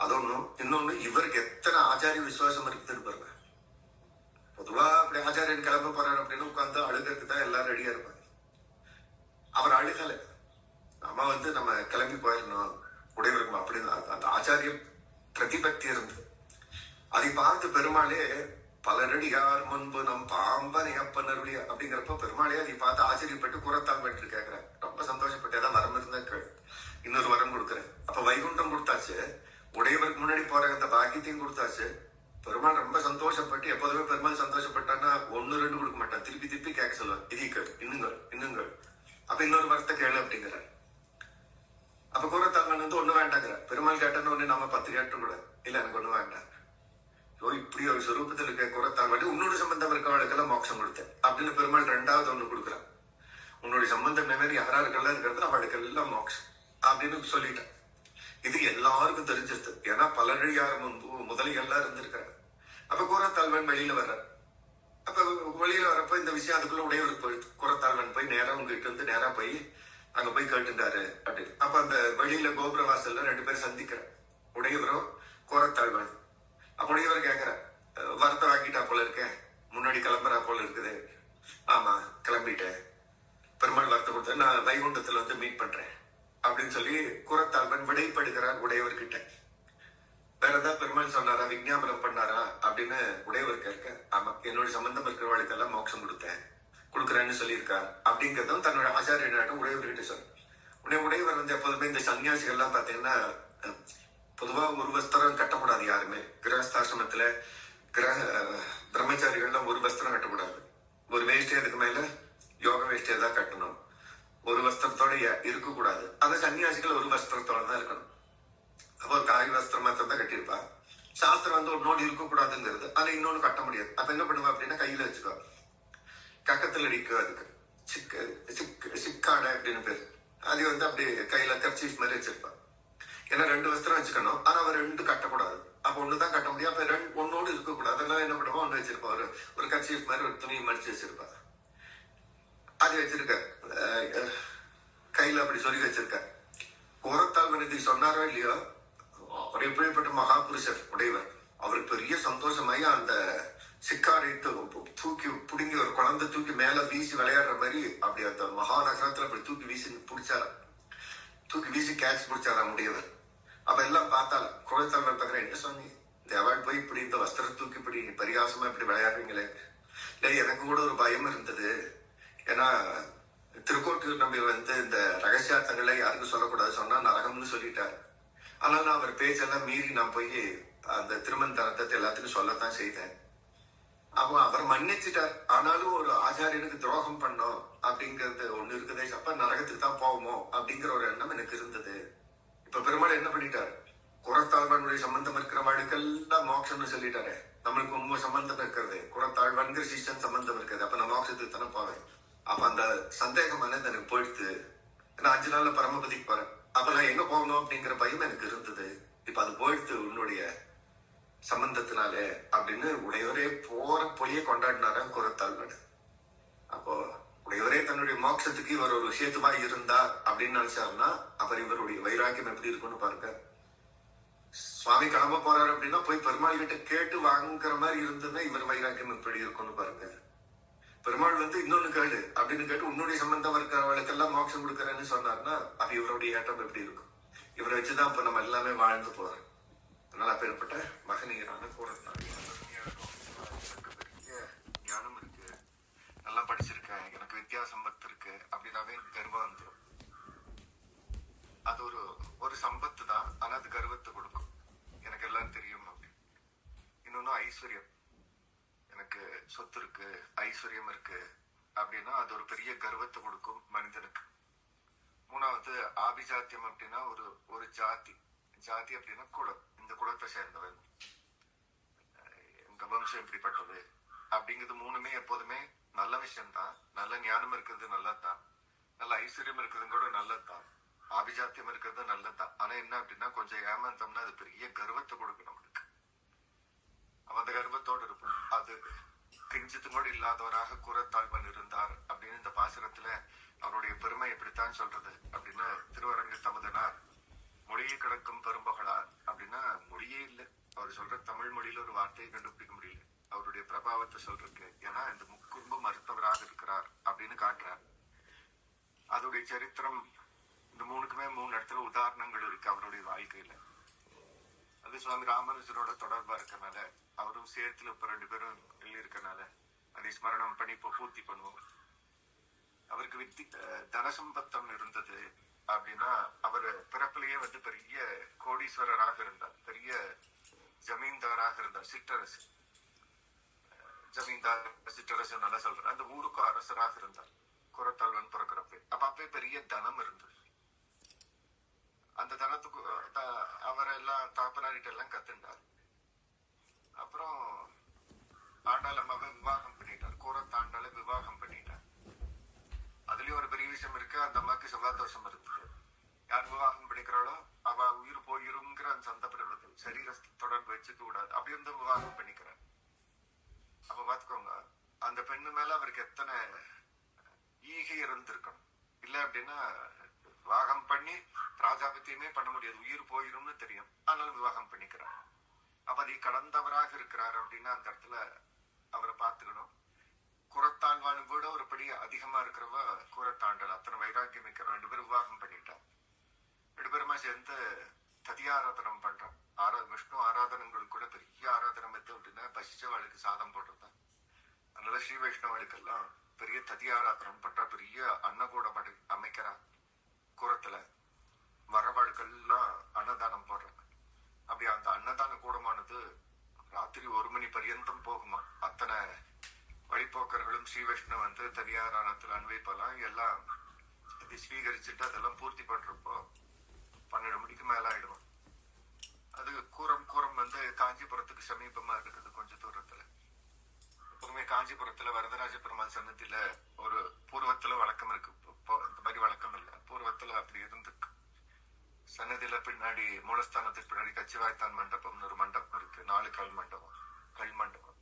அது ஒண்ணும். இன்னொன்னு, இவருக்கு எத்தனை ஆச்சாரிய விசுவாசம் இருக்குதுன்னு பாருங்க. பொதுவா அப்படி ஆச்சாரியன் கிளம்ப போறாரு அப்படின்னு உட்காந்து அழுகிறதுக்கு தான் எல்லாரும் ரெடியா இருப்பாங்க. அவர் அழுகல. நம்ம கிளம்பி போயிடணும் உடையவருக்கும் அப்படின்னு அந்த ஆச்சாரிய பிரதிபக்தி இருந்தது. அதை பார்த்து பெருமாளே பலரடியார் முன்பு நம் பாம்பனையப்பனருடைய அப்படிங்கிறப்ப பெருமாளே அதை பார்த்து ஆச்சரியப்பட்டு கூரத்தால் பெற்று கேட்கிறேன். ரொம்ப சந்தோஷப்பட்டு ஏதாவது வரம் இருந்தா இன்னொரு வரம் கொடுக்குறேன். அப்ப வைகுண்டம் கொடுத்தாச்சு, உடையவருக்கு முன்னாடி போற அந்த பாக்கியத்தையும் கொடுத்தாச்சு. பெருமாள் ரொம்ப சந்தோஷப்பட்டு, எப்போதுமே பெருமாள் சந்தோஷப்பட்டான்னா 1, 2 கொடுக்க மாட்டான், திருப்பி திருப்பி கேட்க சொல்லுவார். இதுக்கள் இன்னுங்கள் அப்ப இன்னொரு வரத்தை கேளு அப்படிங்கிறார். அப்ப கூரத்தாழ்வான் வந்து ஒண்ணு வேண்டாங்கிற. பெருமாள் கேட்டன்னு ஒண்ணு நம்ம 10 கேட்டும் கூட இல்ல, எனக்கு ஒண்ணு வேண்டாம். இப்படி ஒரு சுரூபத்தில் இருக்க கூரத்தாழ்வான் உன்னோட சம்பந்தம் இருக்கவளுக்கெல்லாம் மோட்சம் கொடுத்தேன் அப்படின்னு பெருமாள் 2வது ஒண்ணு கொடுக்குறான். உன்னுடைய சம்பந்தம் மாதிரி யாராருக்கெல்லாம் இருக்கிறது அவளுக்கெல்லாம் மோட்சம் அப்படின்னு சொல்லிட்டேன். இது எல்லாருக்கும் தெரிஞ்சிருது. ஏன்னா பலரடியார் முன்பு முதலிகள்லாம் இருந்திருக்கிறாங்க. அப்ப கூரத்தாழ்வான் வெளியில வர்றார். அப்ப வெளியில வரப்ப இந்த விஷயம் அதுக்குள்ள உடையவருக்கு போயிடுது. கூரத்தாழ்வான் போய் நேரா உங்ககிட்ட இருந்து நேரா போய் அங்க போய் கேட்டுட்டாரு அப்படின்னு. அப்ப அந்த வெளியில கோபுர வாசல்ல 2 பேரும் சந்திக்கிறார், உடையவரும் கூரத்தாழ்வான். அப்ப உடையவர் கேட்கிற, வரத்தை வாங்கிட்டா போல இருக்கேன், முன்னாடி கிளம்புறா போல இருக்குது. ஆமா கிளம்பிட்டேன், பெருமாள் வரத்தை கொடுத்த, நான் வைகுண்டத்துல வந்து மீட் பண்றேன் அப்படின்னு சொல்லி கூரத்தாழ்வான் விடைப்படுகிறார் உடையவர்கிட்ட. வேற ஏதாவது பெருமாள் சொன்னாரா, விஞ்ஞாபனம் பண்ணாரா அப்படின்னு உடையவர் கேட்க, ஆமா என்னுடைய சம்பந்தம் இருக்கிறவர்களுக்கெல்லாம் மோட்சம் கொடுக்குறேன்னு சொல்லியிருக்கார் அப்படிங்கிறதும் தன்னோட ஆச்சாரியனாட்டம் உடையவர்கிட்ட சொன்ன. உடையவர் வந்து எப்போதுமே இந்த சன்னியாசிகள் எல்லாம் பாத்தீங்கன்னா பொதுவா ஒரு வஸ்திரம் கட்டக்கூடாது யாருமே. கிரகஸ்தாசிரமத்துல பிரம்மச்சாரிகள்லாம் ஒரு வஸ்திரம் கட்டக்கூடாது. ஒரு வேஷ்டி, அதுக்கு மேல யோக வேஷ்டியை தான் கட்டணும். ஒரு வஸ்திரத்தோட இருக்கக்கூடாது. ஆனா சன்னியாசிகள் ஒரு வஸ்திரத்தோட தான் இருக்கணும். அப்போ ஒரு காய் வஸ்திரம் மாத்திரம் தான் கட்டியிருப்பா. சாஸ்திரம் வந்து ஒன்னோடு இருக்கக்கூடாதுங்கிறது. ஆனா இன்னொன்னு கட்ட முடியாது. அப்ப என்ன பண்ணுவா அப்படின்னா கையில வச்சுக்கோ, கக்கத்துல அடிக்க, அதுக்கு சிக்காடை அப்படின்னு பேரு. அது வந்து அப்படி கையில கர்ச்சீஃப் மாதிரி வச்சிருப்பா. ஏன்னா 2 வஸ்திரம் வச்சுக்கணும், ஆனா அவர் 2 கட்டக்கூடாது. அப்ப ஒண்ணுதான் கட்ட முடியும். அப்ப ஒன்னோடு இருக்கக்கூடாது. அதெல்லாம் என்ன பண்ணுவா, ஒண்ணு வச்சிருப்பா, ஒரு கர்ச்சீஃப் மாதிரி ஒரு துணியை மடிச்சு வச்சிருப்பா. அது வச்சிருக்க கையில அப்படி சொல்லி வச்சிருக்க. கூரத்தாழ்வான் இதை சொன்னாரோ இல்லையோ, அவர் எப்படிப்பட்ட மகாபுருஷர் உடையவர். அவருக்கு பெரிய சந்தோஷமாயி அந்த சிக்காரை தூக்கி பிடுங்கி, ஒரு குழந்தை தூக்கி மேல வீசி விளையாடுற மாதிரி அப்படி அந்த மகாநகரத்துல அப்படி தூக்கி வீசி பிடிச்சாராம். தூக்கி வீசி கேட்ச் பிடிச்சாராம் உடையவர். அப்ப எல்லாம் பார்த்தால கூரத்தாழ்வான் பார்க்கறேன், என்ன சொன்னீங்க, இந்த அவார்டு போய் இப்படி இந்த வஸ்திரம் தூக்கி இப்படி பரிகாசமா இப்படி விளையாடுறீங்களே. இல்லை, எனக்கு கூட ஒரு பயம் இருந்தது. ஏன்னா திருக்கோட்டியூர் நம்பி வந்து இந்த ரகசியார்த்தங்களை யாருக்கும் சொல்லக்கூடாது, சொன்னா நரகம்னு சொல்லிட்டாரு. ஆனா நான் அவர் பேச்செல்லாம் மீறி நான் போய் அந்த திருமந்தரத்தை எல்லாத்துக்கும் சொல்லத்தான் செய்தேன். அப்போ அவர் மன்னிச்சுட்டார். ஆனாலும் ஒரு ஆச்சாரியனுக்கு துரோகம் பண்ணோம் அப்படிங்கிறது ஒண்ணு இருக்குதே, அப்ப நரகத்துக்கு தான் போவோமோ அப்படிங்கிற ஒரு எண்ணம் எனக்கு இருந்தது. இப்ப பெருமாள் என்ன பண்ணிட்டாரு, குரத்தாழ்வானுடைய சம்பந்தம் இருக்கிறவாளுக்கெல்லாம் மோட்சம்னு சொல்லிட்டாரு. நம்மளுக்கு ரொம்ப சம்பந்தம் இருக்கிறது, குரத்தாழ்வான்கிற சிஷ்டன் சம்பந்தம் இருக்கிறது. அப்ப நான் மோட்சத்துக்கு தானே போவேன். அப்ப அந்த சந்தேகம் எனக்கு போயிடுத்து. நான் 5 நாள்ல பரமபதிக்கு போறேன். அப்ப நான் எங்க போகணும் அப்படிங்கிற பயம் எனக்கு இருந்தது. இப்ப அது போயிடுத்து உன்னுடைய சம்பந்தத்தினாலே அப்படின்னு உடையவரே போற பொய்ய கொண்டாடினாராம் குரத்தாழ்வான். அப்போ உடையவரே தன்னுடைய மோட்சத்துக்கு இவர் ஒரு விஷயத்துமா இருந்தார் அப்படின்னு நினைச்சாருன்னா அப்புறம் இவருடைய வைராக்கியம் எப்படி இருக்குன்னு பாருங்க. சுவாமி கிளம்ப போறாரு அப்படின்னா போய் பெருமாள் கிட்ட கேட்டு வாங்குற மாதிரி இருந்ததுன்னா இவர் வைராக்கியம் எப்படி இருக்கும்னு பாருங்க. பெருமாள் இன்னொன்னு கேளு அப்படின்னு கேட்டு உன்னுடைய சம்பந்தம் இருக்கிறவளுக்கெல்லாம் மோட்சம் கொடுக்கறேன்னு சொன்னார்னா அப்ப இவருடைய ஏற்றம் எப்படி இருக்கும்? இவரை வச்சுதான் இப்ப நம்ம எல்லாமே வாழ்ந்து போறோம். அதனால அப்பேற்பட்ட மகனீயரான கூறத்தாங்க பெரிய ஞானம் இருக்கு, நல்லா படிச்சிருக்கேன், எனக்கு வித்தியாசம்பத்து இருக்கு அப்படின்னாவே கர்வம் வந்துடும். அது ஒரு சம்பத்து தான், ஆனா அது கர்வத்தை கொடுக்கும். எனக்கு எல்லாம் தெரியும் அப்படின்னு. இன்னொன்னு ஐஸ்வர்யம், எனக்கு சொத்து இருக்கு, ஐஸ்வர்யம் இருக்கு அப்படின்னா அது ஒரு பெரிய கர்வத்தை கொடுக்கும் மனிதனுக்கு. மூணாவது ஆபிஜாத்தியம் அப்படின்னா ஒரு ஜாதி அப்படின்னா குலம், இந்த குலத்தை சேர்ந்தவன், எங்க வம்சம் இப்படிப்பட்டது அப்படிங்கிறது. மூணுமே எப்போதுமே நல்ல விஷயம்தான். நல்ல ஞானம் இருக்கிறது நல்லதுதான், நல்ல ஐஸ்வர்யம் இருக்கிறது கூட நல்லதுதான், ஆபிஜாத்தியம் இருக்கிறது நல்லதுதான். ஆனா என்ன அப்படின்னா கொஞ்சம் ஏமாந்தோம்னா அது பெரிய கர்வத்தை கொடுக்கும் நம்மளுக்கு. அவன் அந்த கர்வத்தோடு இருப்பான். அது கிஞ்சித்தும் கூட இல்லாதவராக கூறத்தாழ்வன் இருந்தார் அப்படின்னு இந்த பாசுரத்துல அவருடைய பெருமை எப்படித்தான் சொல்றது அப்படின்னா திருவரங்கு தமுதனார் மொழியை கிடக்கும் பெரும்பகளார் அப்படின்னா மொழியே இல்லை. அவர் சொல்ற தமிழ் மொழியில ஒரு வார்த்தையை கண்டுபிடிக்க முடியல அவருடைய பிரபாவத்தை சொல்றதுக்கு. ஏன்னா இந்த முக்குறும்பு மருத்துவராக இருக்கிறார் அப்படின்னு காட்டுறார். அதோடைய சரித்திரம் இந்த மூணுக்குமே 3 இடத்துல உதாரணங்கள் இருக்கு அவருடைய வாழ்க்கையில. அது சுவாமி ராமானுஜரோட தொடர்பா இருக்கனால அவரும் சேர்த்துல இப்ப 2 பேரும் இருக்கனால அதை ஸ்மரணம் பண்ணி இப்ப பூர்த்தி பண்ணுவோம். அவருக்கு தனசம்பத்தம் இருந்தது அப்படின்னா அவர் பிறப்பிலேயே பெரிய கோடீஸ்வரராக இருந்தார், பெரிய ஜமீன்தாராக இருந்தார், சிற்றரசு. ஜமீன்தார் சிற்றரசு நல்லா சொல்றேன். அந்த ஊருக்கு அரசராக இருந்தார் குரத்தாழ்வன் பிறக்கிறப்ப. அப்பே பெரிய தனம் இருந்தது. அந்த தனத்துக்கு அவரெல்லாம் தாப்பனாரிட்ட எல்லாம் கத்துண்டார். அப்புறம் ஆண்டாள் அம்மாவை விவாகம் பண்ணிட்டார், கூரத்தாண்டால விவாகம் பண்ணிட்டார். அதுலயும் ஒரு பெரிய விஷயம் இருக்கு. அந்த அம்மாவுக்கு செவ்வாய் தோஷம் இருந்தது. யார் விவாகம் பண்ணிக்கிறாளோ அவ உயிர் போயிருங்கிற அந்த சந்தப்படுறது சரீர தொடர்பு வச்சுக்க கூடாது. அப்படி இருந்து விவாகம் பண்ணிக்கிறார். அப்ப பாத்துக்கோங்க அந்த பெண்ணு மேல அவருக்கு எத்தனை ஈகை இருந்திருக்கணும். இல்ல அப்படின்னா விவாகம் பண்ணி பிராஜாபத்தியமே பண்ண முடியாது, உயிர் போயிரும்னு தெரியும், ஆனாலும் விவாகம் பண்ணிக்கிறார். அப்ப அதை கடந்தவராக இருக்கிறார் அப்படின்னா அந்த இடத்துல அவரை பார்த்துக்கணும். குரத்தாழ்வானு கூட ஒரு படி அதிகமா இருக்கிறவ கூரத்தாண்டல். அத்தனை வைராக்கியம் இருக்கிற 2 பேரும் விவாகம் பண்ணிட்டார். 2 பேருமா சேர்ந்து ததியாராதனம் பண்றான். விஷ்ணு ஆராதனங்களுக்கு கூட பெரிய ஆராதனம் எது அப்படின்னா பசிச்சவாளுக்கு சாதம் போடுறதுதான். அதனால ஸ்ரீ வைஷ்ணவாளுக்கெல்லாம் பெரிய ததியாராதனம் பண்ற, பெரிய அன்னகூட அமைக்கிறா. கூரத்துல வரவாளுக்கெல்லாம் அன்னதானம் போடுறாங்க. அப்படி அந்த அன்னதான கூடமானது ராத்திரி 1 மணி பரியந்தம் போகுமா. அத்தனை வழிபோக்கர்களும் ஸ்ரீ வைஷ்ணவ தனியாரானத்துல அன்வைப்பெல்லாம் எல்லாம் ஸ்வீகரிச்சுட்டு அதெல்லாம் பூர்த்தி பண்றப்போ 12 மணிக்கு மேல ஆயிடுவோம். அது கூரம் காஞ்சிபுரத்துக்கு சமீபமா இருக்குது, கொஞ்சம் தூரத்துல. எப்பவுமே காஞ்சிபுரத்துல வரதராஜ பெருமாள் சன்னதியில ஒரு பூர்வத்துல வழக்கம் இருக்கு. இந்த மாதிரி வழக்கம் இல்லை, பூர்வத்துல அப்படி இருந்திருக்கு. சன்னதியில பின்னாடி மூலஸ்தானத்துக்கு பின்னாடி கச்சிவாய்த்தான் மண்டபம்னு ஒரு மண்டபம் இருக்கு, 4 கல் மண்டபம்.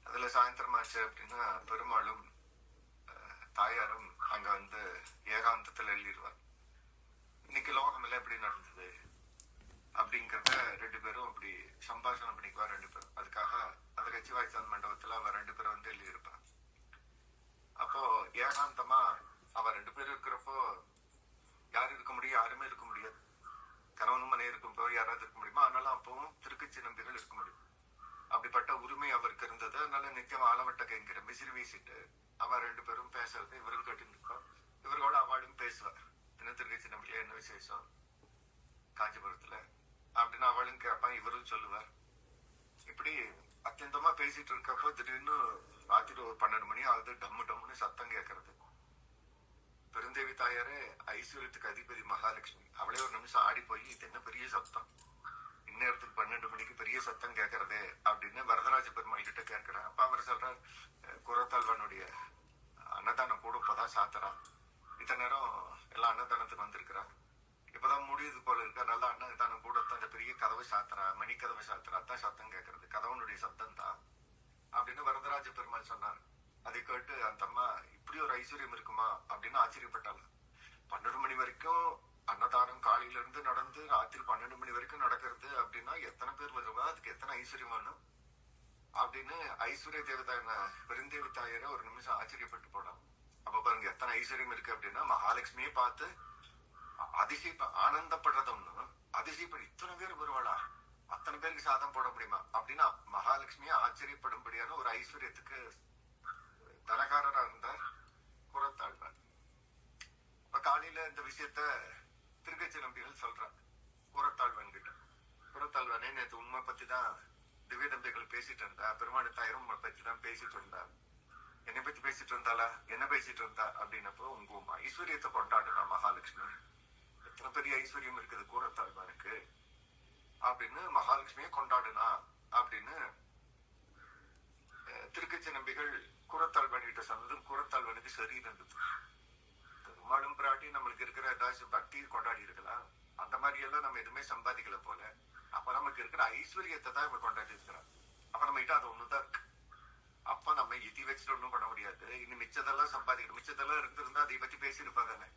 அதுல சாயந்தரம் ஆச்சு அப்படின்னா பெருமாளும் தாயாரும் அங்க ஏகாந்தத்துல எழுதிடுவார். இன்னைக்கு லோகம் எல்லாம் எப்படி நடந்தது அப்படிங்கிறத 2 பேரும் அப்படி சம்பாஷணம் பண்ணிக்குவா 2 பேரும். அதுக்காக அந்த கச்சிவாய்த்தான் மண்டபத்துல அவ 2 பேரும் எழுதியிருப்பான். அப்போ ஏகாந்தமா அவ 2 பேரும் இருக்கிறப்போ யாரு இருக்க முடியும்? யாருமே இருக்க முடியாது. கணவனும் மனைவி இருக்கும்போ யாராவது இருக்க முடியுமா? ஆனாலும் அப்பவும் திருக்கச்சி நம்பிகள் இருக்க முடியும். அப்படிப்பட்ட உரிமை அவருக்கு இருந்தது. அதனால நித்தியம் ஆலவட்ட கைங்கிற மிசிறி வீசிட்டு அவ 2 பேரும் பேசுறது இவரும் கேட்டுருக்கோம். இவர்களோட அவளும் பேசுவார். திருக்கச்சி நம்பிக்கை என்ன விசேஷம் காஞ்சிபுரத்துல அப்படின்னு அவளும் கேட்பான், இவரும் சொல்லுவார். இப்படி அத்தியந்தமா பேசிட்டு இருக்கப்போ திடீர்னு ராத்திரி 12 மணி ஆகுது. டம்முன்னு சத்தம் கேட்கறது. பெருந்தேவி தாயாரே ஐஸ்வர்யத்துக்கு அதிபதி மகாலட்சுமி, அவளே ஒரு நிமிஷம் ஆடி போய் இது என்ன பெரிய சத்தம் இந்நேரத்துக்கு 12 மணிக்கு பெரிய சத்தம் கேட்கறது அப்படின்னு வரதராஜ பெருமாள் கிட்ட கேட்கிறேன். அப்ப அவர் சொல்றார், குரத்தாழ்வானுடைய அன்னதானம் கூட இப்பதான் சாத்துறா, இத்தனை நேரம் எல்லாம் அன்னதானத்துக்கு வந்திருக்கிறா, இப்பதான் முடியுது போல இருக்க, நல்லா அன்னதானம் கூட அந்த பெரிய கதவை சாத்துறா, மணி கதவை சாத்துறா, அதான் சத்தம் கேட்கறது, கதவனுடைய சத்தம் தான் அப்படின்னு வரதராஜ பெருமாள் சொன்னார். அதை கேட்டு அந்த அம்மா இப்படி ஒரு ஐஸ்வர்யம் இருக்குமா அப்படின்னு ஆச்சரியப்பட்டாங்க. 12 மணி வரைக்கும் அன்னதானம் காலையில இருந்து நடந்து ராத்திரி 12 மணி வரைக்கும் நடக்கிறது அப்படின்னா எத்தனை பேர் வருவா, அதுக்கு எத்தனை ஐஸ்வர்யம் வேணும் அப்படின்னு ஐஸ்வர்ய தேவதான பெருந்தேவி தாயரை ஒரு நிமிஷம் ஆச்சரியப்பட்டு போனான். அப்ப பாருங்க எத்தனை ஐஸ்வர்யம் இருக்கு அப்படின்னா, மகாலட்சுமியை பார்த்து அதிசய ஆனந்தப்படுறது ஒண்ணு, அதிசயப்படி இத்தனை பேர் வருவாளா, அத்தனை பேருக்கு சாதம் போட முடியுமா அப்படின்னா மகாலட்சுமியை ஆச்சரியப்படும்படியான ஒரு ஐஸ்வர்யத்துக்கு தனகாரரா இருந்தார் குரத்தாழ்வார். இப்ப காலையில இந்த விஷயத்த திருக்கச்சி நம்பிகள் சொல்றாங்க குரத்தாழ்வான் கிட்ட. குரத்தாழ்வானே நேற்று உண்மை பத்தி தான் திவ்ய தம்பிகள் பேசிட்டு இருந்தா, பெருமாள் தாயரும் உண்மை பத்தி தான் பேசிட்டு இருந்தா, என்னை பத்தி பேசிட்டு இருந்தாளா, என்ன பேசிட்டு இருந்தா அப்படின்னப்போ, உங்க ஐஸ்வர்யத்தை கொண்டாடுனா மகாலட்சுமி, எத்தனை பெரிய ஐஸ்வர்யம் இருக்குது கூரத்தாழ்வானுக்கு அப்படின்னு மகாலட்சுமியை கொண்டாடுனா அப்படின்னு திருக்கச்சி நம்பிகள் கூரத்தாழ்வான் கிட்ட சொன்னதும் கூரத்தாழ்வானுக்கு சரி இருந்தது. பெருமாளும் பிராட்டி நம்மளுக்கு இருக்கிற ஏதாச்சும் பக்தி கொண்டாடி இருக்கலாம், அந்த மாதிரி எல்லாம் நம்ம எதுவுமே சம்பாதிக்கல போல, அப்ப நமக்கு இருக்கிற ஐஸ்வர்யத்தை தான் இவ கொண்டாடி இருக்கிறான், அப்ப நம்ம கிட்ட அது ஒண்ணுதான் இருக்கு, அப்ப நம்ம இதி வச்சுட்டு ஒண்ணும் பண்ண முடியாது, இன்னும் மிச்சதெல்லாம் சம்பாதிக்கணும், மிச்சதெல்லாம் இருந்திருந்தா அதை பத்தி பேசியிருப்பா தானே,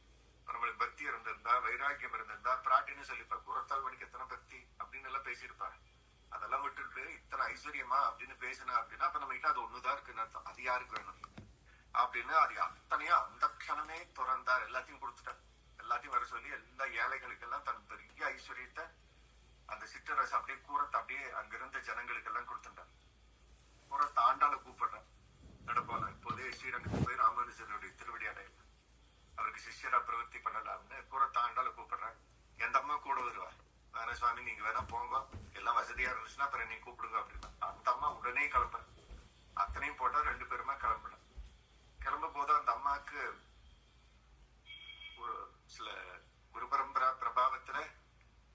நம்மளுக்கு பக்தி இருந்திருந்தா வைராக்கியம் இருந்திருந்தா பிராட்டின்னு சொல்லிப்பா, குரத்தாழ்வானுக்கு எத்தனை பக்தி அப்படின்னு எல்லாம் பேசியிருப்பா, அதெல்லாம் விட்டுட்டு இத்தனை ஐஸ்வர்யமா அப்படின்னு பேசினா அப்படின்னா அப்ப நம்ம கிட்ட அது ஒண்ணுதான் இருக்குன்னு அர்த்தம், அது யாருக்கு வேணும் அப்படின்னு அது அத்தனையும் அந்த க்ஷணமே துறந்தார், எல்லாத்தையும் கொடுத்துட்டார், எல்லாத்தையும் வர சொல்லி எல்லா ஏழைகளுக்கு எல்லாம் தன் பெரிய ஐஸ்வர்யத்தை அந்த சிற்றரசு அப்படியே கூரத்தை அப்படியே அங்கிருந்த ஜனங்களுக்கு எல்லாம் கொடுத்துட்டார். கூரத்தை ஆண்டாள கூப்பிடுறேன் நடப்பான இப்போதே ஸ்ரீரங்கத்துக்கு போய் ராமானுஜருடைய திருவடி அடையில அவருக்கு சிஷ்யரா பிரவர்த்தி பண்ணலாம்னு கூரத்தை ஆண்டாள கூப்பிடுறேன். எந்த அம்மா கூட வருவா, வேணா சுவாமி நீங்க வேணா போங்க, எல்லாம் வசதியா இருந்துச்சுன்னா அப்புறம் நீங்க கூப்பிடுங்க அப்படின்னா அந்த அம்மா உடனே கிளம்புறேன். அத்தனையும் போட்டா 2 பேருமா கிளம்புறேன். கிளம்பும் போது அந்த அம்மாவுக்கு ஒரு சில குரு பரம்பரா பிரபாவத்துல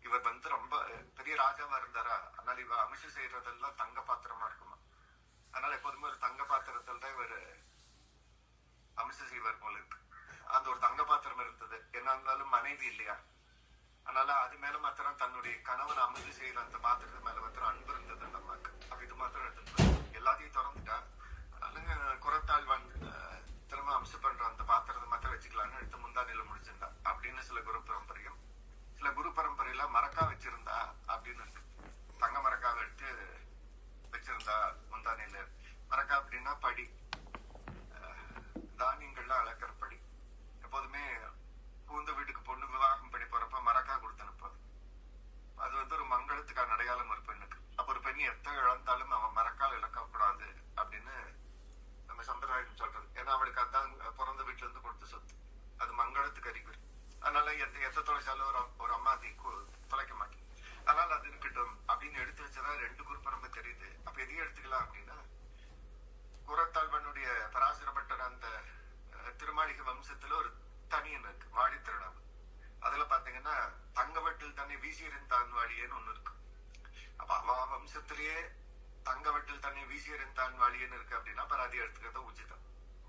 இவர் வந்து ரொம்ப பெரிய ராஜாவா இருந்தாரா, அதனால இவ அமிஷம் செய்யறதெல்லாம் தங்க பாத்திரமா இருக்குமா, அதனால எப்போதுமே ஒரு தங்க பாத்திரத்தில் தான் இவர் அமிஷம் செய்வார் போல இருக்கு. அந்த ஒரு தங்க பாத்திரம் இருந்தது, என்ன இருந்தாலும் மனைவி இல்லையா, அதனால அது மேல மாத்திரம் தன்னுடைய கணவன் அமிர்தி செய்யற அந்த பாத்திரத்து மேல மாத்திரம் அன்பு இருந்தது அந்த அம்மாக்கு. அப்ப இது மாத்திரம் எடுத்துட்டு எல்லாத்தையும் திறந்துட்டா, அதனால குரத்தாழ்வான் திரும்ப அம்சம் பண்ற அந்த பாத்திரத்தை மாத்திரம் வச்சுக்கலான்னு எடுத்து முந்தானில முடிச்சிருந்தா அப்படின்னு சில குரு பரம்பரையும், சில குரு பரம்பரையில மரக்கா வச்சிருந்தா அப்படின்னு இருக்கு, தங்க மரக்காவை எடுத்து வச்சிருந்தா முந்தானில. மரக்கா அப்படின்னா படி, தானியங்கள்லாம் அளக்கிற படி. எப்போதுமே பூந்த வீட்டுக்கு பொண்ணு விவாகம் பண்ணி போறப்ப மரக்கா கொடுத்து அனுப்பாது, அது வந்து ஒரு மங்களத்துக்கான அடையாளம் ஒரு பெண்ணுக்கு. அப்ப ஒரு பெண் எத்தனை இழந்தாலும் அவன் மரக்கால் இழக்க கூடாது அப்படின்னு நம்ம சம்பிரதாயம் சொல்றது, ஏன்னா அவளுக்கு அதான் பிறந்த வீட்டுல இருந்து கொடுத்த சொத்து, அது மங்களத்துக்கு அறிகுறி. அதனால எத்த தொலைச்சாலும் ஒரு அம்மா அதை தொலைக்க மாட்டேன், அதனால அது இருக்கட்டும் அப்படின்னு எடுத்து வச்சதா 2 குரு பரம்பரை தெரியுது. அப்ப எதையும் எடுத்துக்கலாம் அப்படின்னா குரத்தாழ்வனுடைய பராசரப்பட்ட அந்த திருமாளிகை வம்சத்துல ஒரு தனியன் இருக்கு, வாடி திருநாமம். அதுல பாத்தீங்கன்னா தங்கவட்டில் தன்னை வீசியறிந்தான் வாழியன்னு ஒண்ணு இருக்கு. அப்ப அவ வம்சத்திலேயே தங்கவட்டில் தன்னை வீசியறிந்தான் வாழியன்னு இருக்கு அப்படின்னா பராதி எடுத்துக்கிறத உச்சிதம்,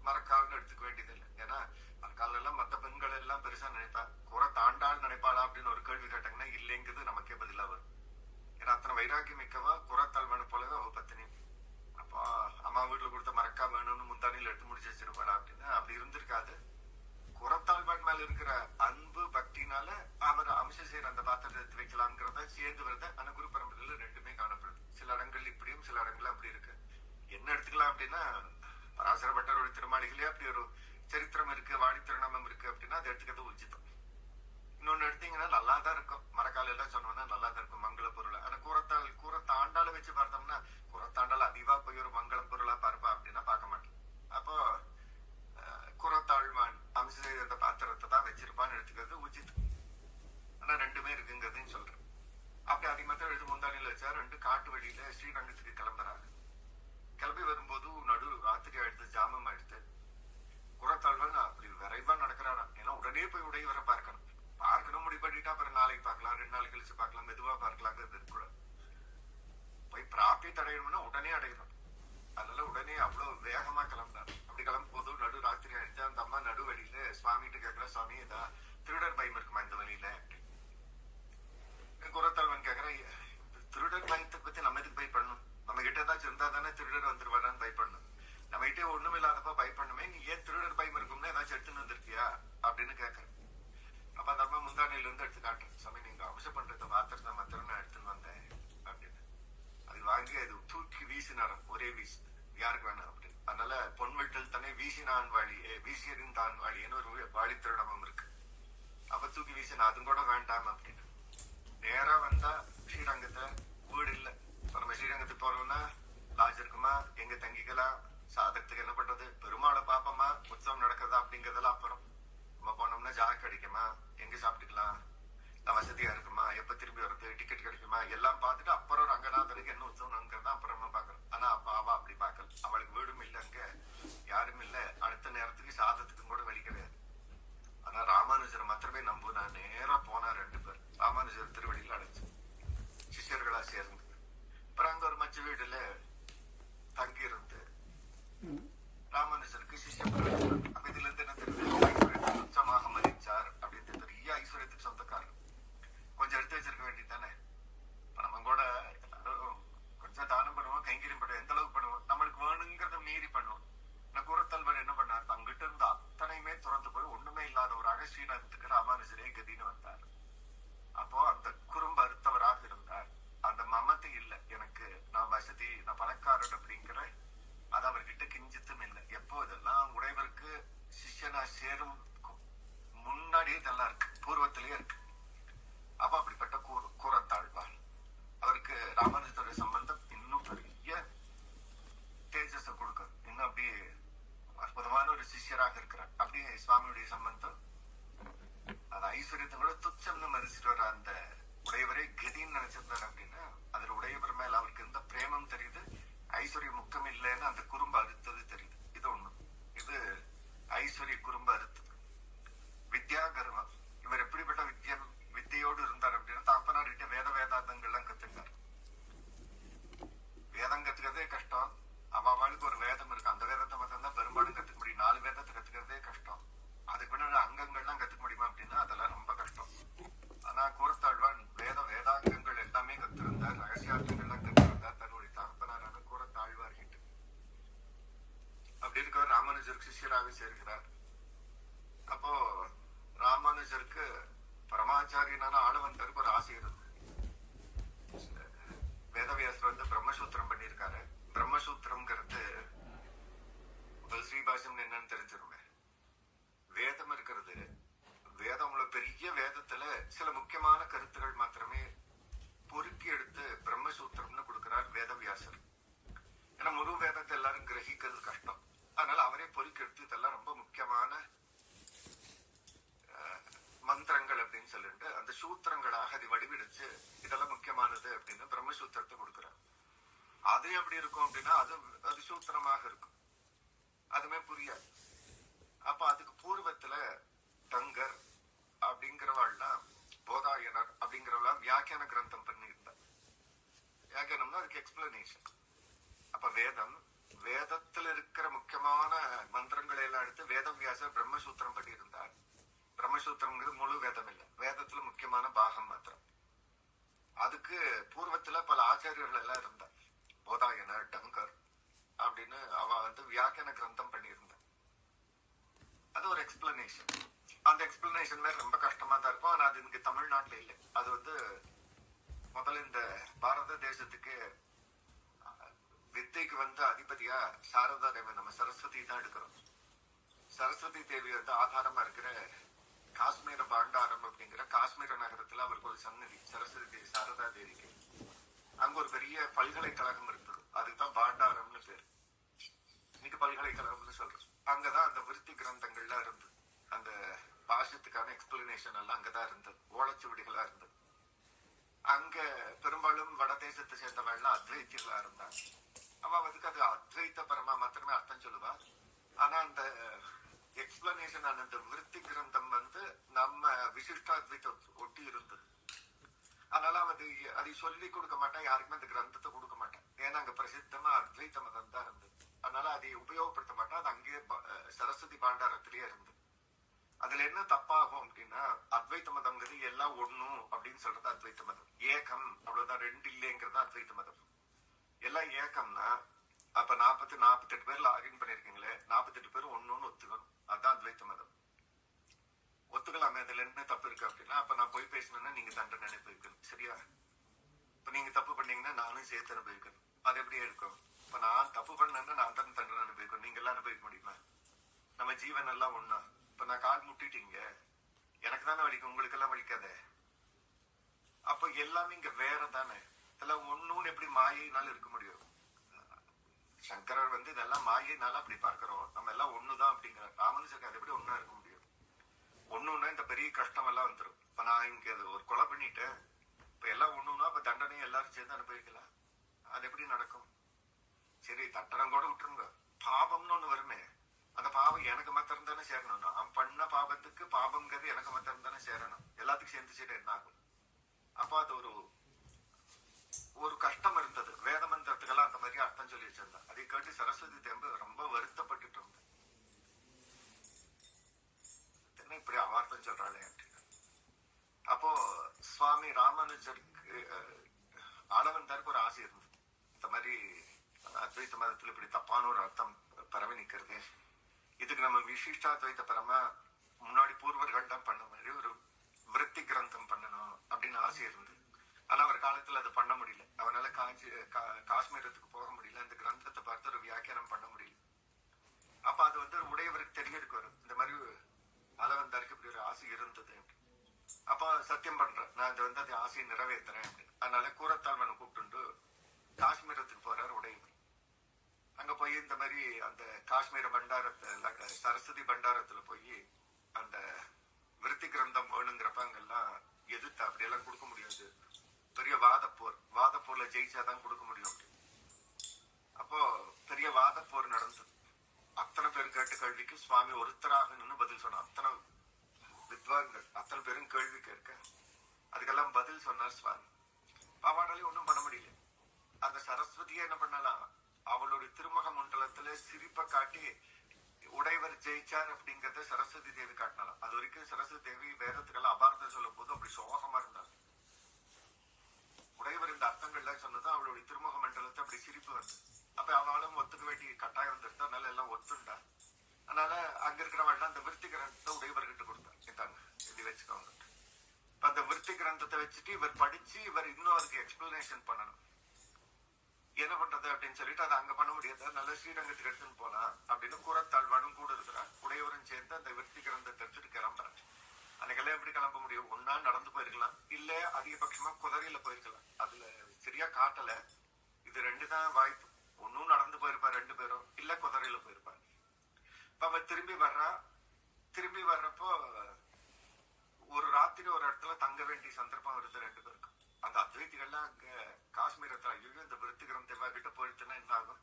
மரக்கால்னு எடுத்துக்க வேண்டியது இல்லை. ஏன்னா மரக்கால் எல்லாம் மத்த பெண்கள் எல்லாம் பெருசா நினைப்பா, குறை தாண்டாள் நினைப்பாளா அப்படின்னு ஒரு கேள்வி கேட்டாங்கன்னா இல்லைங்கிறது நமக்கே பதிலா வரும். ஏன்னா அத்தனை வைராக்கியம் மிக்கவா குரத்தாழ்வானு போலவே அவ பத்தினி. அப்போ அம்மா வீட்டுல கொடுத்த மரக்கா வேணும்னு முந்தானியில் எடுத்து முடிச்சு வச்சிருப்பாளா அப்படின்னா அப்படி இருந்திருக்காது. குரத்தாழ்வான் மேல இருக்கிற அன்பு பக்தினால அவர் அம்சம் செய்யற அந்த பாத்திரத்தை எடுத்து வைக்கலாம்ங்கிறத சேர்ந்து வருது. ஆனா குரு பரம்பரையில 2மே காணப்படுது, சில இடங்கள் இப்படியும் சில இடங்கள் அப்படி இருக்கு. என்ன எடுத்துக்கலாம் அப்படின்னா பராசரப்பட்டருடைய திருமாளிகளே அப்படி ஒரு சரித்திரம் இருக்கு, வாடி திருநாமம் இருக்கு அப்படின்னா அதை எடுத்துக்கிறது உச்சிதம். இன்னொன்னு எடுத்தீங்கன்னா நல்லாதான் இருக்கும், மரக்கால எல்லாம் சொன்னோம்னா நல்லாதான் இருக்கும் மங்கள பொருளை. ஆனா கூரத்தாண்டால வச்சு பார்த்தோம்னா கூரத்தாண்டால அதிகா போய் ஒரு மங்கள பொருளா பார்ப்பா அப்படின்னா பார்க்க மாட்டேன். அப்போ குரத்தாழ்வான் அம்சம் செய்த அந்த பாத்திரத்தை தான் வச்சிருப்பான்னு எடுத்துக்கிறது உச்சிதம். ஆனா 2மே இருக்குங்கிறதையும் சொல்றேன். அப்படி அதை மாத்திரம் எடுத்து முந்தானில வச்சா 2 காட்டு வழியில ஸ்ரீரங்கத்துக்கு கிளம்புறாங்க. கிளம்பி வரும்போது நடு ராத்திரி ஆயிடுத்து, ஜாமம் ஆயிடுத்து. குரத்தாழ்வான் அப்படி விரைவா நடக்கிறாராம், ஏன்னா உடனே போய் உடையவரை பார்க்கணும் முடிவு பண்ணிட்டா அப்புறம் சாமி நீங்க அம்சம் பண்றத மாத்திரத்தை மாத்திரம் நான் எடுத்துன்னு வந்தேன் அப்படின்னு. அது வாங்கி அது தூக்கி வீசினார், ஒரே வீசு, யாருக்கு வேணாம் அப்படின்னு. அதனால பொன்வெட்டல் தானே வீசினான் வாழி, வீசியரின் தான் வாழின்னு ஒரு வாழி திருடமும் இருக்கு. அப்ப தூக்கி வீசினா அதுவும் கூட வேண்டாம் அப்படின்னு. நேரா வந்தா ஸ்ரீரங்கத்தை வீடு இல்லை. இப்ப நம்ம ஸ்ரீரங்கத்துக்கு போறோம்னா லாட்ஜ் இருக்குமா, எங்க தங்கிக்கலாம், சாதகத்துக்கு என்ன பண்றது, பெருமாளை பாப்போமா, உற்சவம் நடக்குதா அப்படிங்கறதெல்லாம் அப்புறம். நம்ம போனோம்னா ஜாக்கு கிடைக்குமா, எங்க சாப்பிட்டுக்கலாம், வசதியா இருக்குமா, எப்ப திரும்பி வருது, டிக்கெட் கிடைக்குமா, எல்லாம் பார்த்துட்டு அப்புறம் ரங்கநாதனுக்கு என்ன உற்சவம்ங்கிறதா அப்புறமா பாக்குறோம். ஆனா அப்ப அவ அப்படி பார்க்கல. அவளுக்கு வீடும் இல்லை, அங்க யாரும் இல்லை, அடுத்த நேரத்துக்கு சாதத்துக்கும் கூட வழி கிடையாது. ஆனா ராமானுஜர் மாத்திரமே நம்புனா நேரா போனா 2 பேர் ராமானுஜர் திருவடியில் அடைச்சு சிஷ்யர்களா சேர்ந்து. அப்புறம் அங்க ஒரு மச்ச வீடுல தங்கி இருந்து ராமானுஜருக்கு சிஷ்யம். அப்ப இதுல இருந்து என்ன தெரியுது, உச்சமாக மதிச்சார் அப்படின்னு. பெரிய ஐஸ்வர்யத்துக்கு சொந்தக்காரர். கொஞ்சம் எடுத்து வச்சிருக்க வேண்டியதானே. இப்ப நம்ம கூட கொஞ்சம் தானம் பண்ணுவோம், கைங்கரியம் பண்ணுவோம், எந்த அளவுக்கு பண்ணுவோம், நம்மளுக்கு வேணுங்கிறத மீறி பண்ணுவோம். குரத்தல்வர் என்ன பண்ணார், தங்கிட்ட இருந்து அத்தனையுமே துறந்து போய் ஒண்ணுமே இல்லாத ஒரு அகஸ்ரீநாதத்துக்கு ராமானுஜரே கதின்னு வந்தார். அப்போ அந்த குறும்பு அறுத்தவராக இருந்தார். அந்த மமத்தை இல்லை எனக்கு, நான் வசதி, நான் பணக்காரன் அப்படிங்கிற அது அவர்கிட்ட கிஞ்சித்தும் இல்லை. எப்போ இதெல்லாம் உடையவருக்கு சிஷ்யனா சேரும் முன்னாடியே இதெல்லாம் இருக்கு, பூர்வத்திலேயே இருக்கு. அப்ப அப்படிப்பட்ட கூறத்தாழ்வார். அவருக்கு ராமானுஜருடைய சம்பந்தம் இன்னும் பெரிய தேஜஸ கொடுக்கும். இன்னும் அப்படியே அற்புதமான ஒரு சிஷ்யராக இருக்கிறார். அப்படியே சுவாமியுடைய சம்பந்தம் அது ஐஸ்வர்யத்தை கூட துச்சம்னு மதிச்சுட்டு வர அந்த உடையவரே கதின்னு நினைச்சிருந்தார் அப்படின்னா அதுல உடையவர் மேல அவருக்கு இருந்த பிரேமம் தெரியுது. ஐஸ்வர்ய முக்கம் இல்லைன்னு அந்த குறும்பு அறுத்தது தெரியுது. இது ஒண்ணு. இது ஐஸ்வர்ய குறும்பு அறுத்தது. வித்யா கர்வம். இவர் எப்படிப்பட்ட வித்தையோடு இருந்தார் அப்படின்னா தாப்பனார்கிட்ட வேதாந்தங்கள்லாம் கத்துக்கார். வேதம் கத்துக்கிறதே கஷ்டம். அவளுக்கு ஒரு வேதம் இருக்கு, அந்த வேதத்தை மட்டும் தான் பெரும்பாலும் கத்துக்க முடியும். 4 வேதத்தை கத்துக்கிறதே கஷ்டம். அதுக்கு பின்னாடி அங்கங்கள்லாம் கத்துக்க முடியுமா அப்படின்னா அதெல்லாம் ரொம்ப கஷ்டம். ஆனா கூறத்தாழ்வான் வேதாங்கங்கள் எல்லாமே கத்திருந்தார், ரகசியார்த்தங்கள்லாம் கத்திருந்தார் தன்னுடைய தகப்பனாரான கூறத்தாழ்வார்கிட்ட. அப்படி இருக்கவர் ராமானுஜருக்கு சிஷ்யராக சேர்க்கிறார். அப்போ ராமானுஜருக்கு பரமாச்சாரியனான ஆளவந்தருக்கு ஒரு ஆசை இருக்கு. வேதவியாசர் வந்து பிரம்மசூத்திரம் பண்ணியிருக்காரு. பிரம்மசூத்திரம்ங்கிறது முதல் ஸ்ரீபாஷம் என்னன்னு தெரிஞ்சிருமே. வேதம் இருக்கிறது, வேதம் உள்ள பெரிய வேதத்துல சில முக்கியமான கருத்துகள் மாத்திரமே பொறுக்கி எடுத்து பிரம்மசூத்திரம்னு கொடுக்கிறார் வேதவியாசர். ஏன்னா முழு வேதத்தை எல்லாரும் கிரகிக்கிறது கஷ்டம். அதனால அவரே பொறுக்கி எடுத்து இதெல்லாம் ரொம்ப முக்கியமான மந்திரங்கள் அப்படின்னு சொல்லிட்டு அந்த சூத்திரங்களாக அதை வடிவெடுத்து இதெல்லாம் முக்கியமானது அப்படின்னு பிரம்மசூத்திரத்தை கொடுக்கிறார். அது எப்படி இருக்கும் அப்படின்னா அது சூத்திரமாக இருக்கும், அதுமே புரியாது. அப்ப அதுக்கு பூர்வத்துல தங்கர் அப்படிங்கிறவாள்லாம் போதாயனர் அப்படிங்கிறவெல்லாம் வியாக்கியான கிரந்தம் பண்ணியிருந்தார். வியாக்கியானம்னா அதுக்கு எக்ஸ்பிளனேஷன். அப்ப வேதத்துல இருக்கிற முக்கியமான மந்திரங்களை எல்லாம் எடுத்து வேதவியாசர் பிரம்மசூத்திரம் பண்ணியிருந்தார். பிரம்மசூத்திரம்ங்கிறது முழு வேதம் இல்லை, வேதத்துல முக்கியமான பாகம் மாத்திரம். அதுக்கு பூர்வத்துல பல ஆச்சாரியர்கள் எல்லாம் இருந்தார். போதாயனர், டங்கர் அப்படின்னு அவ வந்து வியாக்கியான கிரந்தம் பண்ணியிருந்தார். அது ஒரு எக்ஸ்பிளனேஷன். அந்த எக்ஸ்பிளனேஷன் வேற ரொம்ப கஷ்டமா தான் இருக்கும். ஆனா அது இங்க தமிழ்நாட்டுல இல்லை. அது வந்து முதல்ல இந்த பாரத தேசத்துக்கு வித்தைக்கு வந்து அதிபதியா சாரதா தேவி, நம்ம சரஸ்வதி தான் எடுக்கிறோம். சரஸ்வதி தேவி வந்து ஆதாரமா இருக்கிற காஷ்மீர பாண்டாரம் அப்படிங்கிற காஷ்மீர நகரத்துல அவருக்கு ஒரு சன்னதி, சரஸ்வதி சாரதா தேவிக்கு. அங்க ஒரு பெரிய பல்கலைக்கழகம் இருந்தது, அதுதான் பாண்டாரம்னு பேரு. இன்னைக்கு பல்கலைக்கழகம்னு சொல்றோம். அங்கதான் அந்த விருத்தி கிரந்தங்கள்லாம் இருந்தது. அந்த பாஷத்துக்கான எக்ஸ்பிளனேஷன் எல்லாம் அங்கதான் இருந்தது, ஓலைச்சுவடிகளா இருந்தது. அங்க பெரும்பாலும் வடதேசத்தை சேர்ந்தவள்லாம் அத்வைத்திகளா இருந்தாங்க. அவ அதுக்கு அது அத்வைத்த பரமா மாத்திரமே அர்த்தம் சொல்லுவா. ஆனா அந்த எக்ஸ்பிளனேஷன் அந்த விருத்தி கிரந்தம் வந்து நம்ம விசிஷ்டாத்வைத்த ஒட்டி இருந்தது. அதனால அதை சொல்லி கொடுக்க மாட்டேன், யாருக்குமே அந்த கிரந்தத்தை கொடுக்க மாட்டேன். ஏன்னா அங்க பிரசித்தமா அத்வைத்த மதம் தான் இருந்தது. அதனால அதை உபயோகப்படுத்த மாட்டேன். அது அங்கேயே சரஸ்வதி பாண்டாரத்திலேயே இருந்தது. அதுல என்ன தப்பாகும் அப்படின்னா அத்வைத்த மதம்ங்கிறது எல்லாம் ஒண்ணும் அப்படின்னு சொல்றது அத்வைத்த மதம். ஏகம் அவ்வளவுதான், 2 இல்லைங்கிறது அத்வைத்த மதம். எல்லாம் ஏகம்னா அப்ப 48 பேர் லாகின் பண்ணிருக்கீங்களே, 48 பேர் ஒண்ணுன்னு ஒத்துக்கணும். அதுதான் அத்வைத்த மதம். ஒத்துக்கலாமே, அதுல என்ன தப்பு இருக்கு அப்படின்னா, அப்ப நான் போய் பேசினேன்னா நீங்க தண்டனை அனுபவிக்கணும். சரியா? இப்ப நீங்க தப்பு பண்ணீங்கன்னா நானும் சேர்த்து அனுபவிக்கணும். அது எப்படி இருக்கும்? இப்ப நான் தப்பு பண்ணேன்னா நான் தான் தண்டனை அனுபவிக்கணும், நீங்க எல்லாம் அனுபவிக்க முடியுமா? நம்ம ஜீவன் எல்லாம் ஒண்ணா. இப்ப நான் கால் முட்டிட்டீங்க, எனக்கு தானே வலிக்கும், உங்களுக்கு எல்லாம் வலிக்காதே. அப்ப எல்லாமே இங்க வேற தானே. இதெல்லாம் ஒண்ணுன்னு எப்படி மாயினால இருக்க முடியும்? சங்கரர் வந்து இதெல்லாம் மாயினால அப்படி பார்க்கிறோம், நம்ம எல்லாம் ஒண்ணுதான் அப்படிங்கிறார். ராமானுஜருக்கு அது எப்படி ஒண்ணா இருக்க முடியும்? ஒண்ணுன்னா இந்த பெரிய கஷ்டம் எல்லாம் வந்துடும். இப்ப நான் இங்க ஒரு கொலை பண்ணிட்டேன், இப்ப எல்லாம் ஒண்ணுன்னா அப்ப தண்டனையும் எல்லாரும் சேர்ந்து அனுபவிக்கலாம். அது எப்படி நடக்கும்? சரி, தண்டனம் கூட விட்டுருங்க, பாவம்னு ஒண்ணு வருமே, அந்த பாவம் எனக்கு மாத்திரம் தானே சேரணும். நான் பண்ண பாவத்துக்கு பாவம்ங்கிறது எனக்கு மாத்திரம் தானே சேரணும். எல்லாத்துக்கும் சேர்ந்து சரி என்ன ஆகும்? அப்ப அது ஒரு கஷ்டம் இருந்தது. வேத மந்திரத்துக்கெல்லாம் அந்த மாதிரி அர்த்தம் சொல்லி வச்சிருந்தேன். அதை கேட்டு சரஸ்வதி தேம்பு ரொம்ப வருத்தப்பட்டு இருந்தேன். என்ன இப்படி அவார்த்தம் சொல்றாளே அப்படின்னு. அப்போ சுவாமி ராமானுஜருக்கு ஆளவந்தாருக்கு ஒரு ஆசை இருந்தது, இந்த மாதிரி அத்வைத்த மதத்துல இப்படி தப்பான ஒரு அர்த்தம் பரவி நிக்கிறது, இதுக்கு நம்ம விசிஷ்டாத்வைத்த பரமா முன்னாடி பூர்வர்கள் தான் பண்ண மாதிரி ஒரு விருத்தி கிரந்தம் பண்ணணும் அப்படின்னு ஆசை இருந்தது. ஆனா அவர் காலத்துல அது பண்ண முடியல. அவனால காஷ்மீரத்துக்கு போக முடியல, இந்த கிரந்தத்தை பார்த்து ஒரு வியாக்கியானம் பண்ண முடியல. அப்ப அது வந்து உடையவருக்கு தெரியறதுக்கு வரும், இந்த மாதிரி ஆளவந்தாருக்கு இப்படி ஒரு ஆசை இருந்தது. அப்ப சத்தியம் பண்றேன், நான் இது வந்து அந்த ஆசையை நிறைவேற்றுறேன் அப்படின்னு. அதனால கூரத்தாழ்வனை கூப்பிட்டு காஷ்மீரத்துக்கு போறாரு உடையவர். அங்க போய் இந்த மாதிரி அந்த காஷ்மீர பண்டாரத்துல, சரஸ்வதி பண்டாரத்துல போய் அந்த விருத்தி கிரந்தம் வேணுங்கிறப்ப அங்கெல்லாம் எதிர்த்து அப்படியெல்லாம் கொடுக்க முடியாது, பெரிய வாதப்போர்ல ஜெயிச்சாதான் கொடுக்க முடியும் அப்படி. அப்போ பெரிய வாதப்போர் நடந்தது. அத்தனை பேர் கேட்ட கேள்விக்கு சுவாமி ஒருத்தராக நின்று பதில் சொன்னார். அத்தனை வித்வான்கள் அத்தனை பேரும் கேள்வி கேட்க அதுக்கெல்லாம் பதில் சொன்னார் சுவாமி. அவனாலே ஒன்றும் பண்ண முடியல. அந்த சரஸ்வதியை என்ன பண்ணலாம், அவளுடைய திருமுக மண்டலத்துல சிரிப்பை காட்டி உடையவர் ஜெயிச்சார் அப்படிங்கறத சரஸ்வதி தேவி காட்டினாலாம். அது வரைக்கும் சரஸ்வதி தேவி வேதத்துக்கெல்லாம் அபார்த்தம் சொல்லும் போது அப்படி சோகமா இருந்தார். உடையவர் இந்த அர்த்தங்கள்லாம் சொன்னதும் அவளுடைய திருமுக மண்டலத்தை அப்படி சிரிப்பு வந்து, அப்ப அவளும் ஒத்துக்க வேண்டிய கட்டாயம் வந்துருந்தா, அதனால எல்லாம் ஒத்துண்டா. அதனால அங்க இருக்கிறவள் அந்த விருத்தி கிரந்தத்தை உடையவர்கிட்ட கொடுத்தார். இதாங்க இது வச்சுக்கோங்க. அந்த விருத்தி கிரந்தத்தை வச்சுட்டு இவர் படிச்சு இவர் இன்னும் அதுக்கு எக்ஸ்பிளனேஷன் பண்ணணும். என்ன பண்றது அப்படின்னு சொல்லிட்டு அதை அங்க பண்ண முடியாது, நல்ல ஸ்ரீரங்கத்துக்கு எடுத்துன்னு போலாம் அப்படின்னு கூரத்தாழ்வானும் கூட இருக்கிறார். உடையவரும் சேர்ந்து அந்த விருத்தி கிரந்தத்தை எடுத்துட்டு கிளம்புறாரு. அன்னைக்கெல்லாம் எப்படி கிளம்ப முடியும்? ஒன்னா நடந்து போயிருக்கலாம், இல்ல அதிகபட்சமா குதிரையில போயிருக்கலாம். அதுல சரியா காட்டல, இது ரெண்டு தான் வாய்ப்பு. ஒன்னும் நடந்து போயிருப்பார் ரெண்டு பேரும், இல்ல குதிரையில போயிருப்பார். இப்ப அவன் திரும்பி வர்றப்போ ஒரு ராத்திரி ஒரு இடத்துல தங்க வேண்டிய சந்தர்ப்பம் வருது ரெண்டு பேருக்கும். அந்த அத்வைத்திகள்லாம் அங்க காஷ்மீரத்துல ஐயோ இந்த விருத்தி கிரந்தம் கிட்ட போயிடுச்சுன்னா என்ன ஆகும்,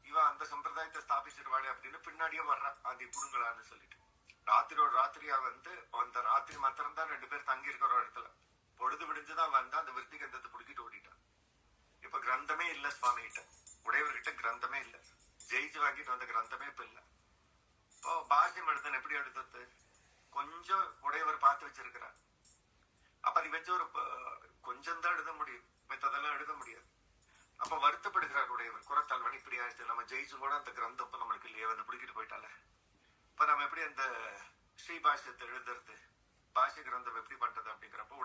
இவன் அந்த சம்பிரதாயத்தை ஸ்தாபிச்சிருவாளே அப்படின்னு பின்னாடியே வர்றான் அது புடுங்களான்னு சொல்லிட்டு. ராத்திரியா வந்து அந்த ராத்திரி மாத்திரம் தான் ரெண்டு பேர் தங்கி இருக்கிற இடத்துல பொழுது விடிஞ்சுதான் வந்தா அந்த விருத்தி கிரந்தத்தை பிடிக்கிட்டு ஓடிட்டான். இப்ப கிரந்தமே இல்ல சுவாமி கிட்ட, உடையவர்கிட்ட கிரந்தமே இல்ல, ஜெயிச்சு வாங்கிட்டு வந்த கிரந்தமே இப்ப இல்ல. இப்போ பாஷ்யம் எழுதன் எப்படி எழுதுறது? கொஞ்சம் உடையவர் பார்த்து வச்சிருக்கிறார். அப்ப அதை வச்சு ஒரு கொஞ்சம் தான் எழுத முடியும், மத்ததெல்லாம் எழுத முடியாது. அப்ப வருத்தப்படுகிறார் உடையவர். குரத்தாழ்வன் இப்படி ஆயிடுச்சு, நம்ம ஜெயிச்சு கூட அந்த கிரந்தம் இப்ப நம்மளுக்கு இல்லையே, வந்து பிடிக்கிட்டு போயிட்டால. இப்ப நம்ம எப்படி அந்த ஸ்ரீ பாஷ்யத்தை எழுதுறது, பாஷ்ய கிரந்தம் எப்படி பண்றது அப்படிங்கிறப்ப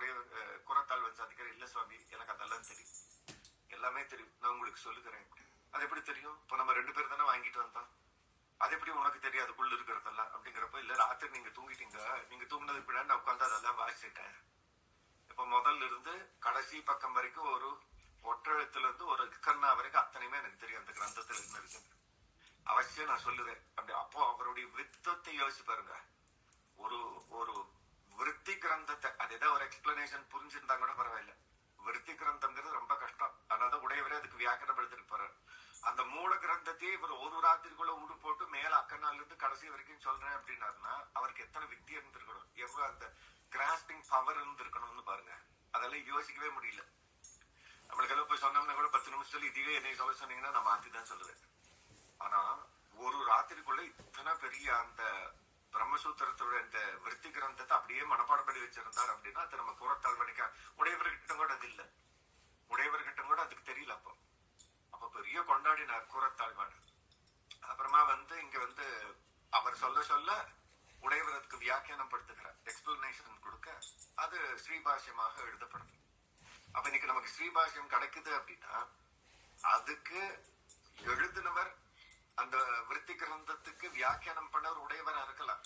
குரத்தாழ்வன் சாதிக்கிற, இல்ல சுவாமி எனக்கு அதெல்லாம் தெரியும், எல்லாமே தெரியும், நான் உங்களுக்கு சொல்லுகிறேன். அது எப்படி தெரியும்? இப்ப நம்ம ரெண்டு பேர் தானே வாங்கிட்டு வந்தோம், அது எப்படி உனக்கு தெரியும் அதுக்குள்ள இருக்கிறதெல்லாம் அப்படிங்கிறப்ப, இல்ல ராத்திரி நீங்க தூங்கிட்டீங்க, நீங்க தூங்கினதுக்கு பின்னாடி நான் உட்காந்து அதெல்லாம் வாசிச்சிட்டேன். இப்ப முதல்ல இருந்து கடைசி பக்கம் வரைக்கும் ஒரு ஒற்றெழுத்துல இருந்து ஒரு கண்ணா வரைக்கும் அத்தனையுமே எனக்கு தெரியும் அந்த கிரந்தத்துல என்ன இருக்கு, அவசியம் நான் சொல்லுவேன் அப்படி. அப்போ அவருடைய வித்தத்தை யோசிச்சு பாருங்க. ஒரு விருத்தி கிரந்தத்தை, அதேதான் ஒரு எக்ஸ்பிளனேஷன் புரிஞ்சிருந்தா கூட பரவாயில்ல, விருத்தி கிரந்தம்ங்கிறது ரொம்ப கஷ்டம். அதனால உடையவரே அதுக்கு வியாக்கரணம் எடுத்துட்டு போறாரு. அந்த மூல கிரந்தத்தையே இவர் ஒரு ராத்திரிக்குள்ள உடு போட்டு மேல அக்கநாள்ல இருந்து கடைசி வரைக்கும் சொல்றேன் அப்படின்னாருன்னா அவருக்கு எத்தனை வித்தி இருந்திருக்கணும், எவ்வளவு அந்த கிராஸ்பிங் பவர் இருந்திருக்கணும்னு பாருங்க. அதெல்லாம் யோசிக்கவே முடியல. நம்மளுக்கு எல்லாம் போய் சொன்னோம்னா கூட 10 நிமிஷத்துல இதுவே என்னை சொல்ல சொன்னீங்கன்னா நான் மாத்திதான் சொல்லுவேன். ஆனா ஒரு ராத்திரிக்குள்ள இத்தனை பெரிய அந்த பிரம்மசூத்திரத்தோட இந்த விருத்தி கிரந்தத்தை அப்படியே மனப்பாடம் பண்ணி வச்சிருந்தார் அப்படின்னா அது நம்ம கூறத்தாழ்வணிக்க உடையவர்கிட்ட கூட அது இல்லை, உடையவர்கிட்ட கூட அதுக்கு தெரியல. அப்ப பெரிய கொண்டாடினார் கூறத்தாழ்வான். அப்புறமா வந்து இங்க வந்து அவர் சொல்ல உடையவர் அதுக்கு வியாக்கியானம் படுத்துகிறார். ஸ்ரீபாஷ்யமாக எழுதப்படுது. அப்ப இன்னைக்கு நமக்கு ஸ்ரீபாஷ்யம் கிடைக்குது அப்படின்னா அதுக்கு எழுதினவர் அந்த விருத்தி கிரந்தத்துக்கு வியாக்கியானம் பண்ணவர் உடையவரா இருக்கலாம்.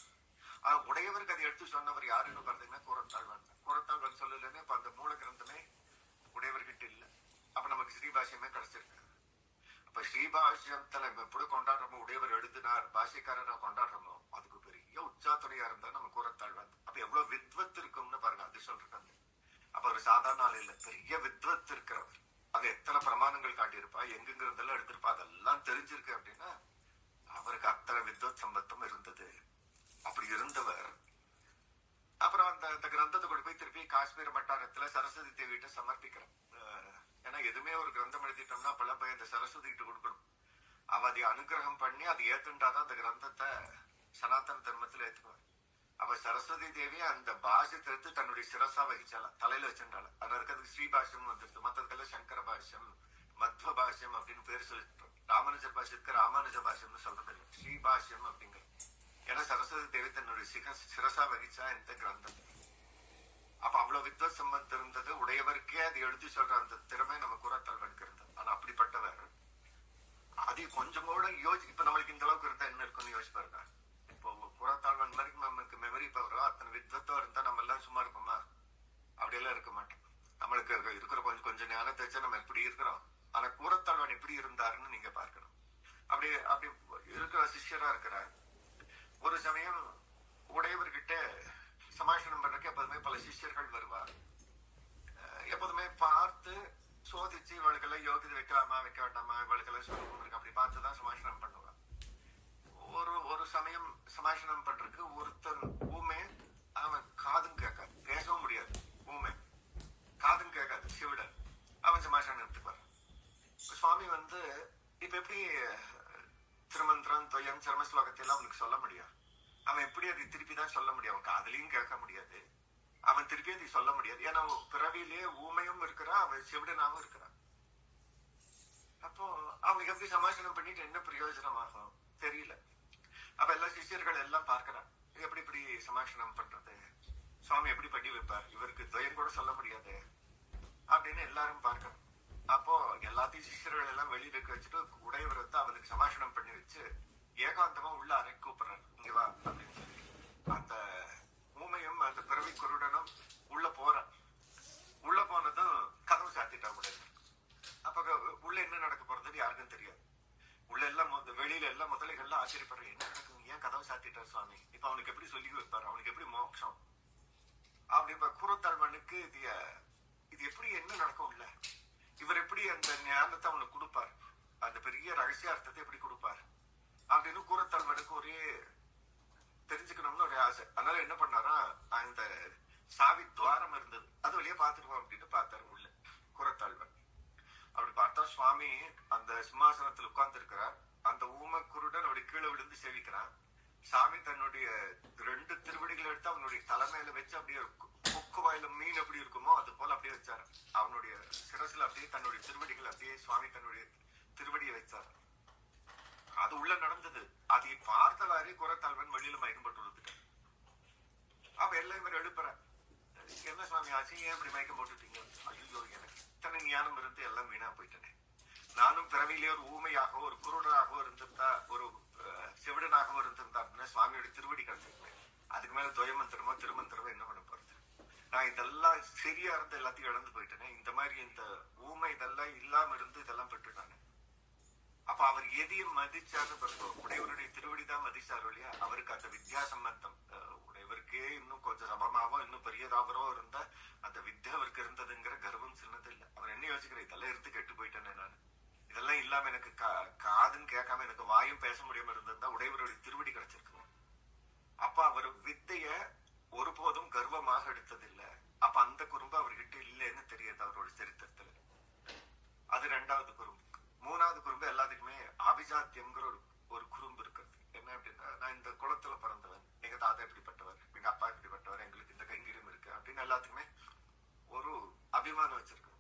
ஆனா உடையவருக்கு அதை எடுத்து சொன்னவர் யாருன்னு பார்த்தீங்கன்னா கூரத்தாழ்வான். கூரத்தாழ்வான் சொல்லலன்னு இப்ப அந்த மூல கிரந்தமே உடையவர்கிட்ட இல்ல. அப்ப நமக்கு ஸ்ரீபாஷ்யமே கிடைச்சிருக்கு. அப்ப ஸ்ரீபாஷ்யத்தை நம்ம எப்படி கொண்டாடுறோமோ, உடையவர் எழுதினார் பாஷ்யக்காரரை கொண்டாடுறோமோ, அதுக்கு பெரிய உச்சாத்துறையா இருந்தா நம்ம கூரத்தாழ்வான். அப்ப எவ்வளவு வித்வத் இருக்கும்னு பாருங்க. அது சொல்றாங்க. அப்ப ஒரு சாதாரண ஆள் இல்ல, பெரிய வித்வத் இருக்கிறவர். அது எத்தனை பிரமாணங்கள் காட்டியிருப்பா, எங்கெங்கிறதெல்லாம் எடுத்திருப்பா, அதெல்லாம் தெரிஞ்சிருக்கு அப்படின்னா அவருக்கு அத்தனை வித்வத் சம்பத்தம் இருந்தது. அப்படி இருந்தவர் அப்புறம் அந்த கிரந்தத்தை கொண்டு போய் திருப்பி காஷ்மீர் வட்டாரத்துல சரஸ்வதி தேவிகிட்ட சமர்ப்பிக்கிறார். ஏன்னா எதுவுமே ஒரு கிரந்தம் எழுதிட்டோம்னா அப்பெல்லாம் போய் அந்த சரஸ்வதி கிட்ட கொடுக்கணும். அவ அதை அனுகிரகம் பண்ணி அதை ஏத்துண்டாதான் அந்த கிரந்தத்தை சனாதன தர்மத்துல ஏத்துக்குவார். அவ சரஸ்வதி தேவி அந்த பாஷ்யத்தை எடுத்து தன்னுடைய சிரசா வகிச்சால, தலையில வச்சுட்டால. ஆனா இருக்கிறதுக்கு ஸ்ரீபாஷ்யம் வந்துருச்சு. மற்றதுக்கெல்லாம் சங்கர பாஷ்யம், மத்வ பாஷ்யம் அப்படின்னு பேர் சொல்லிட்டு ராமானுஜ பாஷ்யத்துக்கு ராமானுஜ பாஷ்யம்னு சொல்றது இல்லை, ஸ்ரீபாஷ்யம் அப்படிங்கிற. ஏன்னா சரஸ்வதி தேவி தன்னுடைய சிரசா வகிச்சா இந்த கிரந்தத்தை. அப்ப அவ்வளவு வித்வத் சம்பந்தம் இருந்தது. உடையவருக்கே அது எழுதி சொல்ற அந்த திறமை நம்ம கூரத்தாழ்வானுக்கு இருந்தது. ஆனா அப்படிப்பட்டவர் அது கொஞ்சம் கூட இப்ப நம்மளுக்கு இந்த அளவுக்கு இருந்தா என்ன இருக்குன்னு யோசிச்சு பாருங்க. இப்போ கூரத்தாழ்வான் மாதிரி நமக்கு மெமரி பவரோ அத்தனை வித்வத்தோ இருந்தா நம்ம எல்லாம் சும்மா இருப்போமா? அப்படியெல்லாம் இருக்க மாட்டோம். நம்மளுக்கு இருக்கிற கொஞ்சம் ஞானத்தை வச்சா நம்ம எப்படி இருக்கிறோம். ஆனா கூரத்தாழ்வான் எப்படி இருந்தாருன்னு நீங்க பார்க்கணும். அப்படி இருக்கிற சிஷ்யரா இருக்கிறார். ஒரு சமயம் உடையவர்கிட்ட சமாஷனம் பண்றதுக்கு எப்போதுமே பல சிஷ்யர்கள் வருவார். எப்போதுமே பார்த்து சோதிச்சு இவளுக்கெல்லாம் யோகிதை வைக்கலாமா வைக்க வேண்டாமா, இவளுக்கெல்லாம் சொல்லணும் இருக்கு, அப்படி பார்த்துதான் சமாஷனம் பண்ணுவார். ஒரு சமயம் சமாஷனம் பண்றதுக்கு ஒருத்தன் ஊமே, அவன் காதும் கேட்காது, பேசவும் முடியாது. ஊமே காதும் கேட்காது, சிவிடன். அவன் சமாஷனம் எடுத்துக்குவார். சுவாமி இப்ப எப்படி திருமந்திரம் துவயம் சர்ம ஸ்லோகத்தை எல்லாம் அவனுக்கு சொல்ல முடியும். அவன் எப்படி அதை திருப்பி தான் சொல்ல முடியும். அவன் காதலையும் கேட்க முடியாது, அவன் திருப்பி அதை சொல்ல முடியாது. ஏன்னா பிறவிலேயே ஊமையும் இருக்கிறான், அவன் செவிடனாவும் இருக்கிறான். அப்போ அவனுக்கு எப்படி சமாஷனம் பண்ணிட்டு என்ன பிரயோஜனம் ஆகும் தெரியல. அப்ப எல்லா சிஷியர்கள் எல்லாம் பார்க்கிறான், எப்படி இப்படி சமாஷனம் பண்றது, சுவாமி எப்படி பண்ணி வைப்பார், இவருக்கு துவயம் கூட சொல்ல முடியாது அப்படின்னு எல்லாரும் பார்க்கணும். அப்போ எல்லாத்தையும் சிஷியர்கள் எல்லாம் வெளியில வச்சுட்டு உடையவரத்தை அவனுக்கு சமாஷனம் பண்ணி வச்சு ஏகாந்தமா உள்ள அறை கூப்பிடுறாரு, இங்க வா அப்படின்னு சொல்லி. அந்த ஊமையும் அந்த பிறவி குருடனும் உள்ள போறான். உள்ள போனதும் கதவு சாத்திட்டா உடையவர். அப்ப உள்ள என்ன நடக்க போறதுன்னு யாருக்கும் தெரியாது. உள்ள எல்லாம் வெளியில எல்லாம் முதலைகள்லாம் ஆச்சரியப்படுற, என்ன நடக்கும், ஏன் கதவு சாத்திட்டார் சுவாமி, இப்ப அவனுக்கு எப்படி சொல்லி வைப்பாரு, அவனுக்கு எப்படி மோட்சம் அப்படி. இப்ப கூரத்தாழ்வானுக்கு இது எப்படி என்ன நடக்கும் இல்ல, இவர் எப்படி அந்த ஞானத்தை அவனுக்கு கொடுப்பார், அந்த பெரிய ரகசியார்த்தத்தை எப்படி கொடுப்பார் அப்படின்னு கூரத்தாழ்வானுக்கு ஒரே தெரிஞ்சுக்கணும்னு ஒரு ஆசை. அதனால என்ன பண்ணாரா, அந்த சாவி துவாரம் இருந்தது, அது வழியா பாத்துருவோம் அப்படின்னு பார்த்தாரு உள்ள கூரத்தாழ்வான். அப்படி பார்த்தா சுவாமி அந்த சிம்மாசனத்தில் உட்கார்ந்து இருக்கிறார். அந்த ஊம குருடன் அப்படி கீழே விழுந்து சேவிக்கிறான். சாமி தன்னுடைய 2 திருவடிகளை எடுத்து அவனுடைய தலைமையில வச்சு அப்படியே கொக்கு வாயில மீன் எப்படி இருக்குமோ அது போல அப்படியே வச்சாரு. அவனுடைய சிரசுல அப்படியே தன்னுடைய திருவடிகள் அப்படியே சுவாமி தன்னுடைய திருவடியை வச்சாரு. அது உள்ள நடந்தது. அதை பார்த்தவாறே கூரத்தாழ்வான் வெளியில மயக்கம் போட்டு விழுந்துட்டார். அப்ப எல்லாம் இவர் எழுப்புற, என்ன சுவாமி ஆச்சு, ஏன் இப்படி மயக்கம் போட்டுட்டீங்க? ஐயோ, எனக்கு இத்தனை ஞானம் இருந்து எல்லாம் வீணா போயிட்டேனே. நானும் பிறவிலே ஒரு ஊமையாகவோ ஒரு குருடனாகவோ இருந்திருந்தா, ஒரு செவிடனாகவும் இருந்திருந்தா அப்படின்னா சுவாமியோட திருவடி கிடைச்சிருக்கேன். அதுக்கு மேல துவயமந்திரமோ திருமந்திரமோ என்ன பண்ண போறது? நான் இதெல்லாம் சரியா இருந்து எல்லாத்தையும் இழந்து போயிட்டேனே. இந்த மாதிரி இந்த ஊமை இதெல்லாம் இல்லாம இருந்து இதெல்லாம் பெற்றுட்டானே. அப்ப அவர் எதையும் மதிச்சாரு பாருங்க, உடையவருடைய திருவடி தான் மதிச்சாரு இல்லையா. அவருக்கு அந்த வித்யா சம்பந்தம் உடையவருக்கே இன்னும் கொஞ்சம் சமமாவோ இன்னும் பெரியதாகவோ இருந்தா அந்த வித்யா அவருக்கு இருந்ததுங்கிற கர்வம் சின்னது இல்லை. அவர் என்ன யோசிக்கிற, இதெல்லாம் இருந்து கெட்டு போயிட்டேனே நான், இதெல்லாம் இல்லாம எனக்கு காதுன்னு கேட்காம எனக்கு வாயும் பேச முடியாம இருந்திருந்தா உடையவருடைய திருவடி கிடைச்சிருக்கு. அப்ப அவர் வித்தைய ஒருபோதும் கர்வமாக எடுத்ததில்லை. அப்ப அந்த குறும்பு அவர்கிட்ட இல்லைன்னு தெரியுது அவரோட சரித்திரத்துல. அது 2வது குறும்பு. 3வது குறும்பு எல்லாத்துக்குமே அபிஜாத்தியம்ங்கிற ஒரு குறும்பு இருக்கிறது. என்ன அப்படின்னா, நான் இந்த குளத்துல பிறந்தவன், எங்க தாத்தா இப்படிப்பட்டவர், எங்க அப்பா இப்படிப்பட்டவர், எங்களுக்கு இந்த கைங்கரியம் இருக்கு அப்படின்னு எல்லாத்துக்குமே ஒரு அபிமானம் வச்சிருக்கு.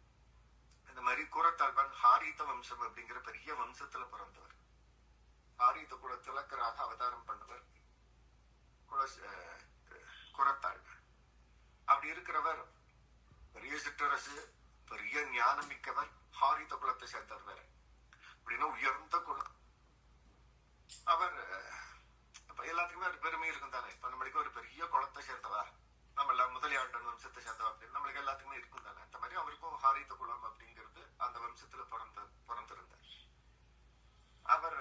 இந்த மாதிரி கூரத்தாழ்வான் ஹாரீத வம்சம் அப்படிங்கிற பெரிய வம்சத்துல பிறந்தவர். ஹாரீத குலத்திலக்கராக அவதாரம் பண்ணவர் கூரத்தாழ்வான். அப்படி இருக்கிறவர் சிற்றரசு, பெரிய ஞானம் மிக்கவர், ஹாரித குலத்தை சேர்ந்தவர் வேற. அப்படின்னா உயர்ந்த குலம். அவர் எல்லாத்துக்குமே ஒரு பெருமை இருக்கும் தானே. இப்ப நம்மளுக்கு ஒரு பெரிய குளத்தை சேர்ந்தவா, நம்ம எல்லாம் முதலியாண்டன் வம்சத்தை சேர்ந்தவா அப்படின்னு நம்மளுக்கு எல்லாத்துக்குமே இருக்கும் தானே. அந்த மாதிரி அவருக்கும் ஹாரித குலம் அப்படிங்கிறது அந்த வம்சத்துல பிறந்திருந்தார். அவர்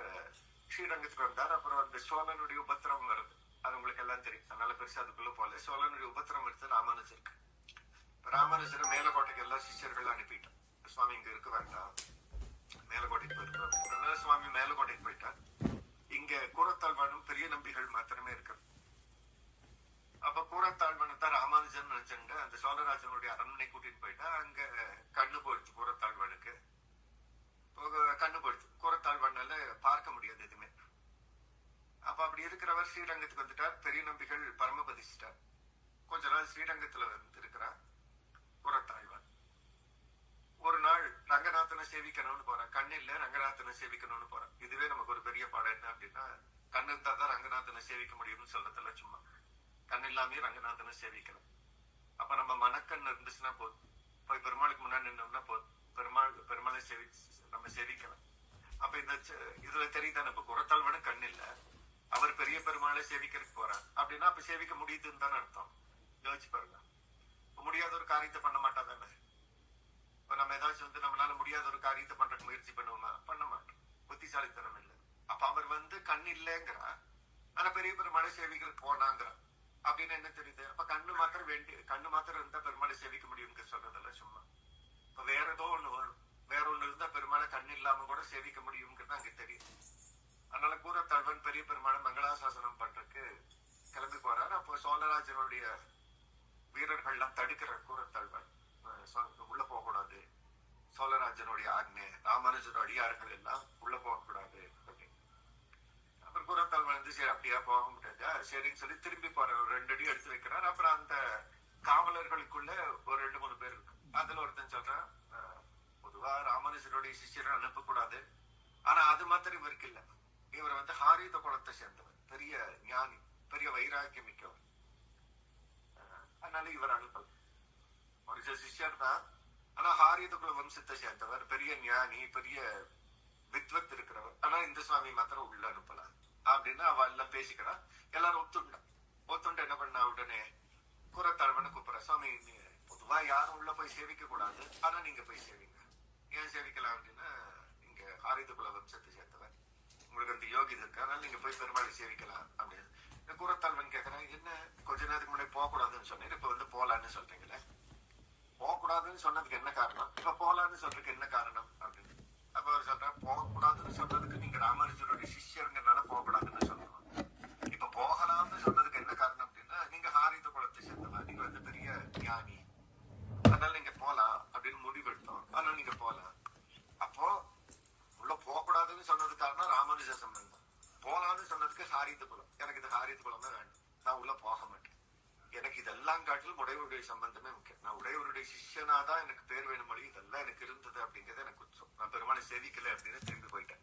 ஸ்ரீரங்கத்துக்கு வந்தார். அப்புறம் அந்த சோழனுடைய உபத்திரவம் வருது, அது உங்களுக்கு எல்லாம் தெரியும். அதனால பெருசா அதுக்குள்ள போல. சோழனுடைய உபத்திரவம் எடுத்து ராமானுஜருக்கு. ராமானுஜரை மேலக்கோட்டைக்கு எல்லா சிஷ்யர்கள் அனுப்பிட்டார். சுவாமி இங்க இருக்க வேண்டாம், மேலக்கோட்டைக்கு போயிருக்கோம். அதனால சுவாமி மேலக்கோட்டைக்கு போயிட்டார். இங்க கூரத்தாழ்வானும் பெரிய நம்பிகள் மாத்திரமே இருக்கிறது. அப்ப கூரத்தாழ்வானை தான் ராமானுஜன் நினைச்சுட்டு அந்த சோழராஜனுடைய அரண்மனை கூட்டிட்டு போயிட்டா. அங்க கண்ணு போயிடுச்சு கூரத்தாழ்வானுக்கு. கண்ணு போயிடுச்சு. கூரத்தாழ்வானால பார்க்க முடியாது எதுவுமே. அப்ப அப்படி இருக்கிறவர் ஸ்ரீரங்கத்துக்கு வந்துட்டார். பெரிய நம்பிகள் பரமபதிச்சிட்டார். கொஞ்ச நாள் ஸ்ரீரங்கத்துல வந்து இருக்கிறார் கூரத்தாழ்வான். ஒரு நாள் ரங்கநாதனை சேவிக்கணும்னு போறான். கண்ணு இல்ல, ரங்கநாதனை சேவிக்கணும்னு போறான். இதுவே நமக்கு ஒரு பெரிய பாடம். என்ன அப்படின்னா, கண்ணு இருந்தா தான் ரங்கநாதனை சேவிக்க முடியும்னு சொல்றதுல சும்மா. கண் இல்லாமே ரங்கநாதனை சேவிக்கலாம். அப்ப நம்ம மனக்கண்ணு இருந்துச்சுன்னா போதும், போய் பெருமாளுக்கு முன்னாடி நின்னோம்னா போதும், பெருமாளை நம்ம சேவிக்கலாம். அப்ப இந்த இதுல தெரியுதானே, இப்ப குரத்தாழ்வானு கண் இல்ல, அவர் பெரிய பெருமாளை சேவிக்கிறதுக்கு போறார் அப்படின்னா அப்ப சேவிக்க முடியுதுன்னு தானே அர்த்தம். யோசிச்சு பாருங்க. முடியாத ஒரு காரியத்தை பண்ண மாட்டா தானே. இப்ப நம்ம ஏதாச்சும் நம்மளால முடியாத ஒரு காரியத்தை பண்றதுக்கு முயற்சி பண்ணுவோமா? பண்ண மாட்டோம். புத்திசாலித்தனம் இல்லை. அப்ப அவர் கண் இல்லைங்கிறா, ஆனா பெரிய பெருமாளை சேவிக்கிறதுக்கு போனாங்கிறா. அப்படின்னு என்ன தெரியுது? அப்ப கண்ணு மாத்திரம் இருந்தா பெருமாளை சேவிக்க முடியும்னு சொல்றதல்ல சும்மா. இப்ப வேற ஏதோ ஒண்ணு வேணும். வேற ஒண்ணு இருந்தா பெருமாளை கண் இல்லாம கூட சேவிக்க முடியும்ங்கிறது அங்க தெரியுது. அதனால கூரத்தாழ்வான் பெரிய பெருமாளை மங்களாசாசனம் பண்றதுக்கு கிளம்பி போறாரு. அப்போ சோழராஜனுடைய வீரர்கள்லாம் தடுக்கிற கூரத்தாழ்வான் உள்ள போக கூடாது, சோழராஜனுடைய ஆக்ஞை, ராமானுஜனுடைய அடியார்கள் எல்லாம் உள்ள போகக்கூடாது அப்படின்னு. அப்புறம் கூரத்தாழ்வான் சரி அப்படியா போக முடியாது, சரின்னு சொல்லி திரும்பி போற ஒரு 2 அடி எடுத்து வைக்கிறார். அப்புறம் அந்த காவலர்களுக்குள்ள ஒரு 2-3 பேர் இருக்கு. அதுல ஒருத்தன் சொல்றான், பொதுவா ராமானுஜனுடைய சிஷ்யரை அனுப்பக்கூடாது, ஆனா அது மாத்திரம் இவருக்கு இல்ல. இவர் ஹாரித குலத்தை சேர்ந்தவர், பெரிய ஞானி, பெரிய வைராக்கியம் மிக்கவர். அதனால இவர் அனுப்பல. ஒரு சிஷ்யர் தான், ஆனா ஹாரித குல வம்சத்தை சேர்ந்தவர், பெரிய ஞானி, பெரிய வித்வத் இருக்கிறவர். ஆனா இந்த சுவாமி மாத்திரம் உள்ள அனுப்பல அப்படின்னு அவ எல்லாம் பேசிக்கிறா. எல்லாரும் ஒத்துண்டு என்ன பண்ணா, உடனே கூரத்தாழ்வானை கூப்பிடுற, சுவாமி பொதுவா யாரும் உள்ள போய் சேவிக்க கூடாது, ஆனா நீங்க போய் சேவிங்க. ஏன் சேவிக்கலாம் அப்படின்னா, நீங்க ஹாரித குல வம்சத்தை சேர்ந்தவர், உங்களுக்கு அந்த யோகிதை இருக்கு, அதனால நீங்க போய் பெருமாளை சேவிக்கலாம் அப்படின்னு. கூரத்தாழ்வன் கேட்கறேன், என்ன கொஞ்ச நேரத்துக்கு முன்னாடி போகக்கூடாதுன்னு சொன்னேன், இப்ப போலான்னு சொல்றீங்களே, போகக்கூடாதுன்னு சொன்னதுக்கு என்ன காரணம், இப்ப போலான்னு சொல்றதுக்கு என்ன காரணம் அப்படின்னு. அப்ப அவர் சொல்றேன், போகக்கூடாதுன்னு சொன்னதுக்கு நீங்க ராமானுஜருடைய சிஷ்யருங்கனால போகக்கூடாதுன்னு சொல்லணும். இப்ப போகலாம்னு சொன்னதுக்கு என்ன காரணம் அப்படின்னா, நீங்க ஹாரித குலத்தை சேர்ந்தவா, நீங்க பெரிய ஞானி, அதனால நீங்க போலாம் அப்படின்னு முடிவெடுத்தோம், அதனால நீங்க போலாம். அப்போ உள்ள போகக்கூடாதுன்னு சொன்னது காரணம் ராமானுஜ சம்பந்தம், போலான்னு சொன்னதுக்கு ஹாரித குலம். எனக்கு இது ஹாரித குலம் தான் வேணும், நான் உள்ள போக மாட்டேன். எனக்கு இதெல்லாம் காட்டிலும் உடையவருடைய சம்பந்தமே முக்கியம். நான் உடையவருடைய சிஷ்யனாதான் எனக்கு பேர் வேணும் மொழி, இதெல்லாம் எனக்கு இருந்தது அப்படிங்கிறது எனக்கு குற்றம். நான் பெருமாளை சேவிக்கல அப்படின்னு திரும்பி போயிட்டேன்.